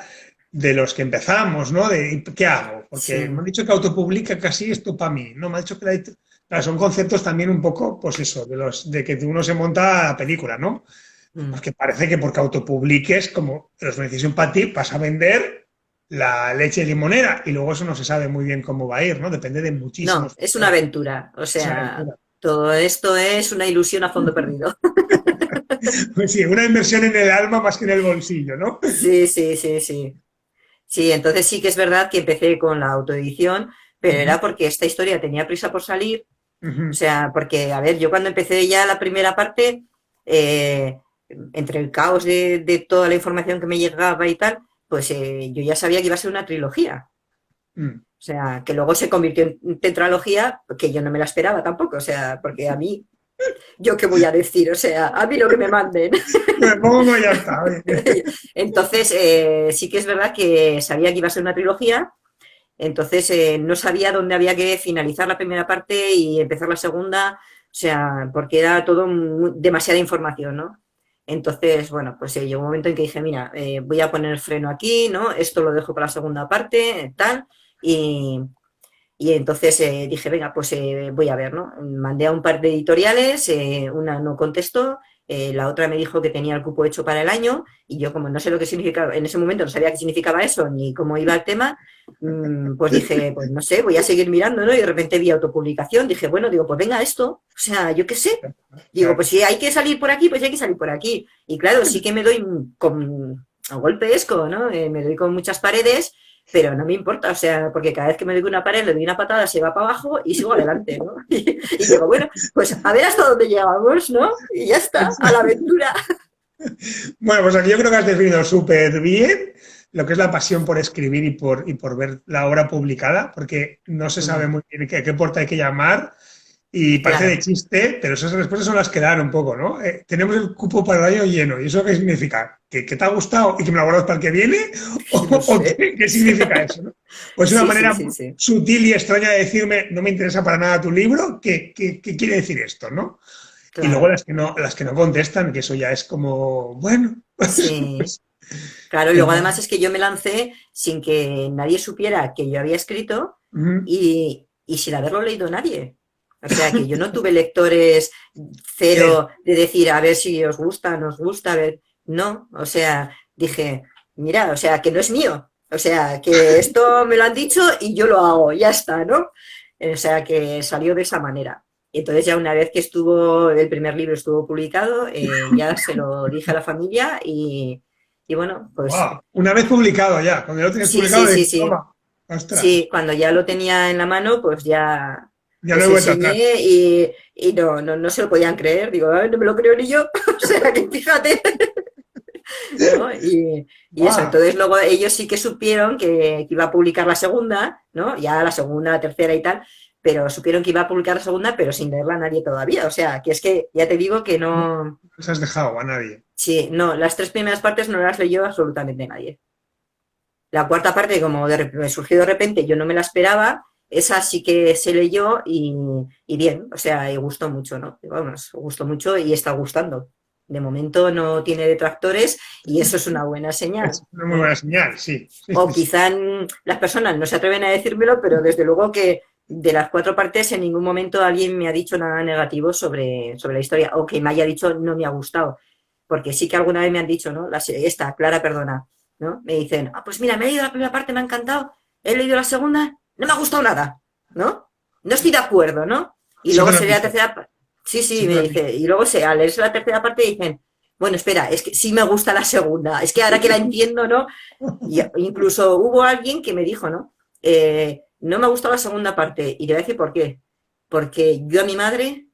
de los que empezamos, ¿no? De ¿qué hago? Porque me sí. han dicho que autopublica casi esto para mí, ¿no? Me ha dicho que claro, son conceptos también un poco, pues eso, de que uno se monta la película, ¿no? Mm. Porque parece que porque autopubliques, como los beneficios para ti, vas a vender la leche limonera y luego eso no se sabe muy bien cómo va a ir, ¿no? Depende de No, muchísimos es una factores. aventura, o Es una sea, aventura. todo esto es una ilusión a fondo perdido. Pues sí, una inversión en el alma más que en el bolsillo, ¿no? Sí, sí, sí, sí. Sí, entonces sí que es verdad que empecé con la autoedición, pero Ujú, era porque esta historia tenía prisa por salir. O ujú, sea, porque, a ver, yo cuando empecé ya la primera parte, eh, entre el caos de toda la información que me llegaba y tal, pues yo ya sabía que iba a ser una trilogía. mm. O sea, que luego se convirtió en tetralogía, que yo no me la esperaba tampoco. O sea, porque a mí, ¿yo qué voy a decir? O sea, a mí lo que me manden. Me pongo y ya está. Oye. Entonces, sí que es verdad que sabía que iba a ser una trilogía. Entonces, no sabía dónde había que finalizar la primera parte y empezar la segunda, o sea, porque era todo demasiada información, ¿no? Entonces, bueno, pues llegó un momento en que dije, mira, voy a poner freno aquí, ¿no? Esto lo dejo para la segunda parte, tal, y, y entonces dije, venga, pues voy a ver, ¿no? Mandé a un par de editoriales, una no contestó, la otra me dijo que tenía el cupo hecho para el año y yo como no sé lo que significaba, en ese momento no sabía qué significaba eso ni cómo iba el tema, pues dije, pues no sé, voy a seguir mirando, ¿no? Y de repente vi autopublicación, dije, bueno, digo, pues venga esto, o sea, yo qué sé. Digo, Claro. pues si hay que salir por aquí, pues hay que salir por aquí. Y claro, sí que me doy con a golpesco, ¿no? Me doy con muchas paredes, pero no me importa, o sea, porque cada vez que me doy con una pared le doy una patada, se va para abajo y sigo adelante, ¿no? Y digo, bueno, pues a ver hasta dónde llegamos, ¿no? Y ya está, a la aventura. Bueno, pues aquí yo creo que has definido súper bien lo que es la pasión por escribir y por ver la obra publicada, porque no se sabe muy bien qué puerta hay que llamar y parece de Claro, chiste, pero esas respuestas son las que dan un poco, ¿no? Tenemos el cupo para el año lleno, ¿y eso qué significa? ¿Que te ha gustado y que me lo guardas para el que viene? no ¿O sé. qué significa eso, no? Pues una Sí, sí, manera sí, sí. sutil y extraña de decirme, no me interesa para nada tu libro, ¿qué quiere decir esto, no? Y luego Claro, las que no contestan, que eso ya es como, bueno, sí. pues, Claro, y luego entonces, además es que yo me lancé sin que nadie supiera que yo había escrito ujú, y sin haberlo leído nadie. O sea, que yo no tuve lectores eh, cero de decir, a ver si os gusta, nos gusta, a ver. No, o sea, dije, mira, o sea, que no es mío. O sea, que esto me lo han dicho y yo lo hago, ya está, ¿no? O sea, que salió de esa manera. Y entonces ya una vez que estuvo, el primer libro estuvo publicado, ya se lo dije a la familia y bueno, pues wow, una vez publicado ya, cuando ya lo tienes sí, publicado, sí, sí, sí. toma, ostras, Sí, cuando ya lo tenía en la mano, pues ya ya no les hay vuelta atrás. enseñé y no, no, no se lo podían creer. Digo, "Ay, no me lo creo ni yo". O sea, que fíjate, ¿no? Y eso, Wow. entonces luego ellos sí que supieron que iba a publicar la segunda, ¿no? Ya la segunda, la tercera y tal, pero supieron que iba a publicar la segunda, pero sin leerla nadie todavía. O sea, que es que ya te digo que No no, les has dejado a nadie. sí, no, las tres primeras partes no las leyó absolutamente nadie. La cuarta parte, como me surgió de repente, yo no me la esperaba, esa sí que se leyó y bien, o sea, y gustó mucho, ¿no? Vamos, gustó mucho y está gustando. De momento no tiene detractores y eso es una buena señal. Es una muy buena señal, sí. Sí, O sí, sí. quizá las personas no se atreven a decírmelo, pero desde luego que de las cuatro partes en ningún momento alguien me ha dicho nada negativo sobre la historia o que me haya dicho no me ha gustado. Porque sí que alguna vez me han dicho, ¿no? Esta, Clara, perdona, ¿no? Me dicen, ah, pues mira, me he leído la primera parte, me ha encantado, he leído la segunda, no me ha gustado nada, ¿no? No estoy de acuerdo, ¿no? Y Sí luego te lo han se lee la dicho, tercera parte. Sí, sí sí, te me lo han dicho. dice. Y luego al leerse la tercera parte dicen, bueno, espera, es que sí me gusta la segunda, es que ahora que la entiendo, ¿no? Y incluso hubo alguien que me dijo, ¿no? No me ha gustado la segunda parte y te voy a decir por qué. Porque yo a mi madre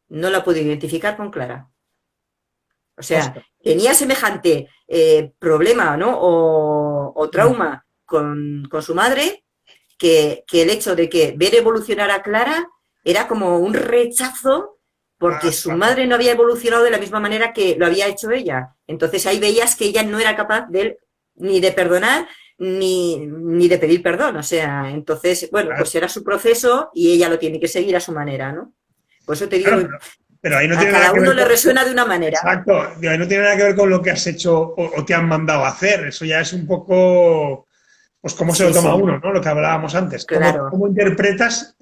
no la puedo identificar con Clara. O sea, Ostras. tenía semejante problema, ¿no? O Mm. trauma con su madre que el hecho de que ver evolucionar a Clara era como un rechazo porque su Ostras. madre no había evolucionado de la misma manera que lo había hecho ella. Entonces ahí veías que ella no era capaz ni de perdonar ni de pedir perdón. O sea, entonces, bueno, Claro, pues era su proceso y ella lo tiene que seguir a su manera, ¿no? Por eso te digo, claro, pero ahí no a tiene nada cada que uno ver le resuena de una manera. exacto, digo, ahí no tiene nada que ver con lo que has hecho o te han mandado a hacer. Eso ya es un poco, pues cómo se lo Sí, toma sí, uno, ¿no? Lo que hablábamos antes. claro. Cómo interpretas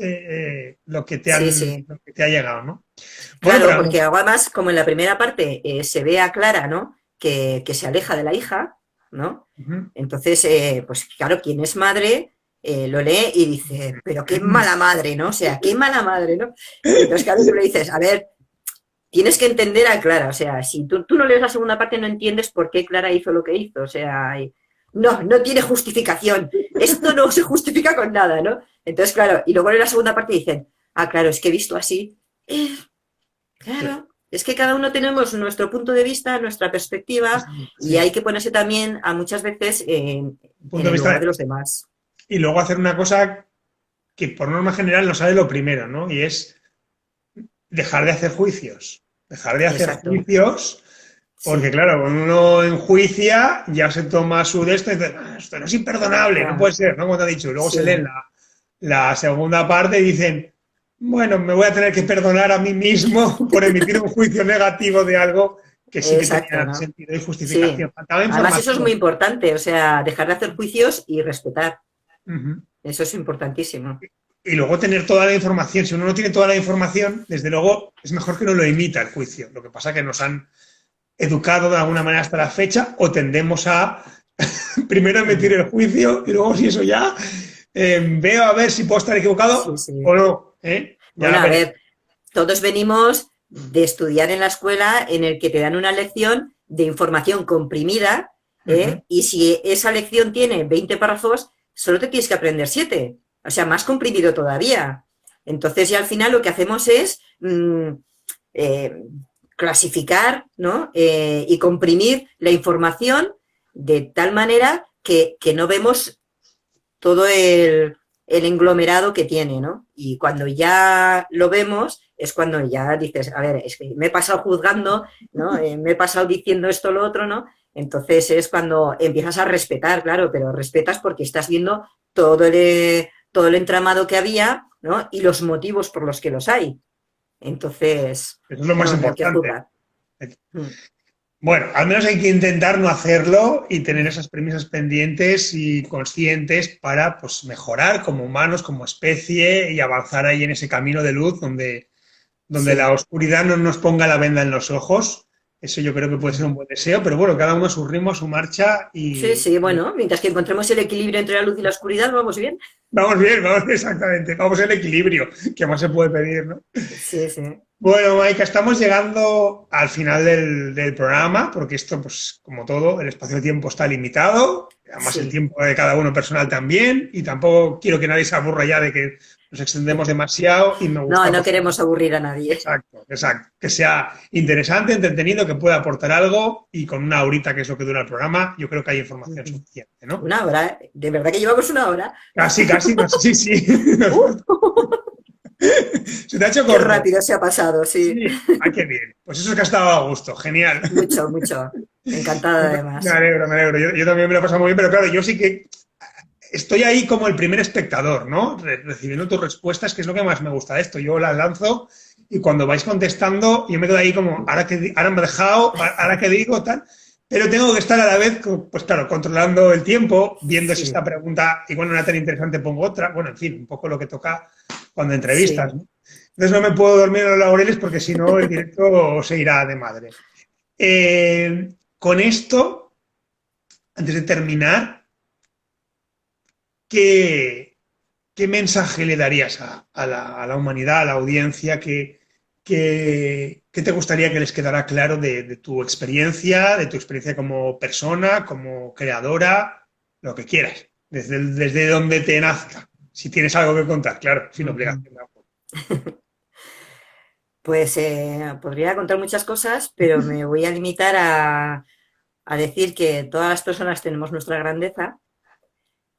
lo que Sí, sí. lo que te ha llegado, ¿no? Bueno, Claro, pero porque además, como en la primera parte se ve a Clara, ¿no? Que se aleja de la hija, ¿no? ujú, Entonces, pues claro, quien es madre, lo lee y dice, pero qué mala madre, ¿no? O sea, qué mala madre, ¿no? Y entonces, claro, tú le dices, a ver, tienes que entender a Clara, o sea, si tú no lees la segunda parte no entiendes por qué Clara hizo lo que hizo, o sea, no tiene justificación, esto no se justifica con nada, ¿no? Entonces, claro, y luego en la segunda parte dicen, ah, claro, es que he visto así, claro, es que cada uno tenemos nuestro punto de vista, nuestra perspectiva, y Sí, hay que ponerse también a muchas veces un en punto de el lugar vista. de los demás. Y luego hacer una cosa que por norma general no sale lo primero, ¿no? Y es dejar de hacer juicios. Dejar de hacer Exacto, juicios, porque sí, claro, cuando uno enjuicia, ya se toma su de esto y dice, "Ah, esto no es imperdonable, no claro, puede ser, ¿no? Como te he dicho. Y luego se leen sí, la segunda parte y dicen, bueno, me voy a tener que perdonar a mí mismo por emitir un juicio negativo de algo que sí que exacto, tenía ¿no? sentido y Sí. justificación. Faltaba Además, eso es muy información. importante, o sea, dejar de hacer juicios y respetar. Ujú. Eso es importantísimo. Y luego tener toda la información. Si uno no tiene toda la información, desde luego es mejor que no lo emita el juicio. Lo que pasa es que nos han educado de alguna manera hasta la fecha o tendemos a primero emitir el juicio y luego si eso ya veo a ver si puedo estar Sí, equivocado o sí. no. ¿Eh? Ya Bueno, a veré. ver, todos venimos de estudiar en la escuela en el que te dan una lección de información comprimida, Uh -huh. y si esa lección tiene 20 párrafos, solo te tienes que aprender 7. O sea, más comprimido todavía. Entonces ya al final lo que hacemos es eh, clasificar, ¿no? Y comprimir la información de tal manera que no vemos todo el englomerado que tiene, ¿no? Y cuando ya lo vemos es cuando ya dices, a ver, es que me he pasado juzgando, ¿no? Me he pasado diciendo esto, lo otro, ¿no? Entonces es cuando empiezas a respetar, claro, pero respetas porque estás viendo todo el entramado que había, ¿no? Y los motivos por los que los hay. Entonces, Eso es lo más no hay que importante. juzgar. Mm. Bueno, al menos hay que intentar no hacerlo y tener Mm. esas premisas pendientes y conscientes para pues, mejorar como humanos, como especie y avanzar ahí en ese camino de luz donde la Sí, oscuridad no nos ponga la venda en los ojos. Eso yo creo que puede ser un buen deseo, pero bueno, cada uno a su ritmo, a su marcha sí, y sí, bueno, mientras que encontremos el equilibrio entre la luz y la oscuridad, vamos bien. vamos exactamente, vamos al equilibrio, que más se puede pedir, ¿no? Sí, sí, Bueno, Maika, estamos llegando al final del programa, porque esto, pues, como todo, el espacio-tiempo está limitado, además el sí. tiempo de cada uno personal también, y tampoco quiero que nadie se aburra ya de que nos extendemos demasiado y me No, gusta, no pues, queremos aburrir a nadie. exacto, exacto, que sea interesante, entretenido, que pueda aportar algo y con una horita, que es lo que dura el programa, yo creo que hay información suficiente, ¿no? Una hora, ¿eh? De verdad que llevamos una hora. Casi, casi, no sé, sí, sí. Se te ha hecho Qué corto. rápido se ha pasado, sí. Sí, ah, qué bien. Pues eso es que ha estado a gusto, genial. Mucho, mucho. Encantada Me además. alegro, me alegro. Yo también me lo he pasado muy bien, pero claro, yo sí que estoy ahí como el primer espectador, ¿no? Recibiendo tus respuestas, que es lo que más me gusta de esto. Yo las lanzo y cuando vais contestando, yo me quedo ahí como, ahora me he dejado, ahora que digo, tal. Pero tengo que estar a la vez, pues claro, controlando el tiempo, viendo si esta Sí, pregunta igual no era tan interesante, pongo otra. Bueno, en fin, un poco lo que toca cuando entrevistas, sí. ¿no? Entonces no me puedo dormir en los laureles porque si no el directo se irá de madre. Con esto, antes de terminar, ¿qué, qué mensaje le darías a la humanidad, a la audiencia? ¿Qué te gustaría que les quedara claro de de tu experiencia como persona, como creadora, lo que quieras, desde donde te nazca? Si tienes algo que contar, claro, sin Ujú. obligación. Pues podría contar muchas cosas, pero me voy a limitar a decir que todas las personas tenemos nuestra grandeza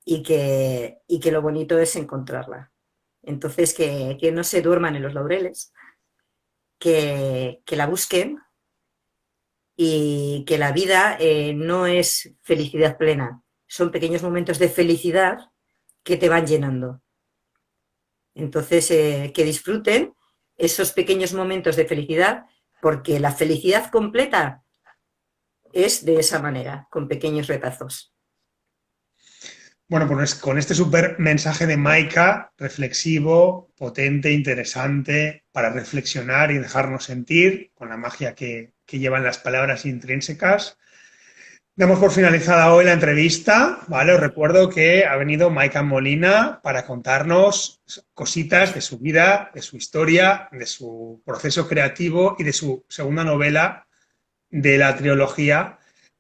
y que lo bonito es encontrarla. Entonces, que no se duerman en los laureles, que la busquen y que la vida no es felicidad plena, son pequeños momentos de felicidad que te van llenando. Entonces, que disfruten esos pequeños momentos de felicidad, porque la felicidad completa es de esa manera, con pequeños retazos. Bueno, pues con este súper mensaje de Maika, reflexivo, potente, interesante, para reflexionar y dejarnos sentir, con la magia que llevan las palabras intrínsecas, Damos por finalizada hoy la entrevista, ¿vale? Os recuerdo que ha venido Maika Molina para contarnos cositas de su vida, de su historia, de su proceso creativo y de su segunda novela de la trilogía,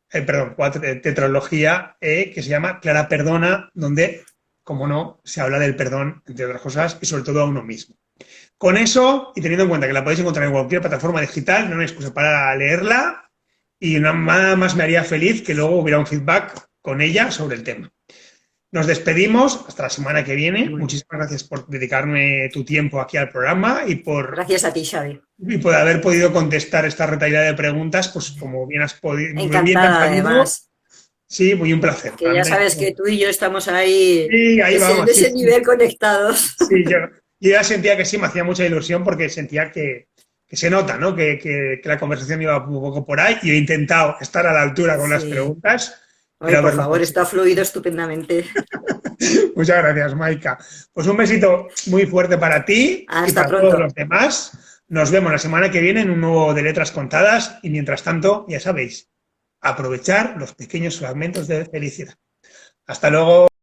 tetralogía, que se llama Clara Perdona, donde, como no, se habla del perdón, entre otras cosas, y sobre todo a uno mismo. Con eso, y teniendo en cuenta que la podéis encontrar en cualquier plataforma digital, no hay excusa para leerla. Y nada más me haría feliz que luego hubiera un feedback con ella sobre el tema. Nos despedimos hasta la semana que viene. Muchísimas gracias por dedicarme tu tiempo aquí al programa Gracias a ti, Xavi. Y por haber podido contestar esta retahíla de preguntas, pues como bien has podido. Encantada, además. Sí, muy un placer. Que ya sabes que tú y yo estamos ahí, sí, ahí vamos, de ese nivel conectados. Sí, yo ya sentía que sí, me hacía mucha ilusión porque sentía que se nota, ¿no? Que la conversación iba un poco por ahí y he intentado estar a la altura con las preguntas. Oye, por favor, esto ha fluido estupendamente. Muchas gracias, Maika. Pues un besito muy fuerte para ti y para todos los demás. Nos vemos la semana que viene en un nuevo de Letras Contadas y mientras tanto, ya sabéis, aprovechar los pequeños fragmentos de felicidad. Hasta luego.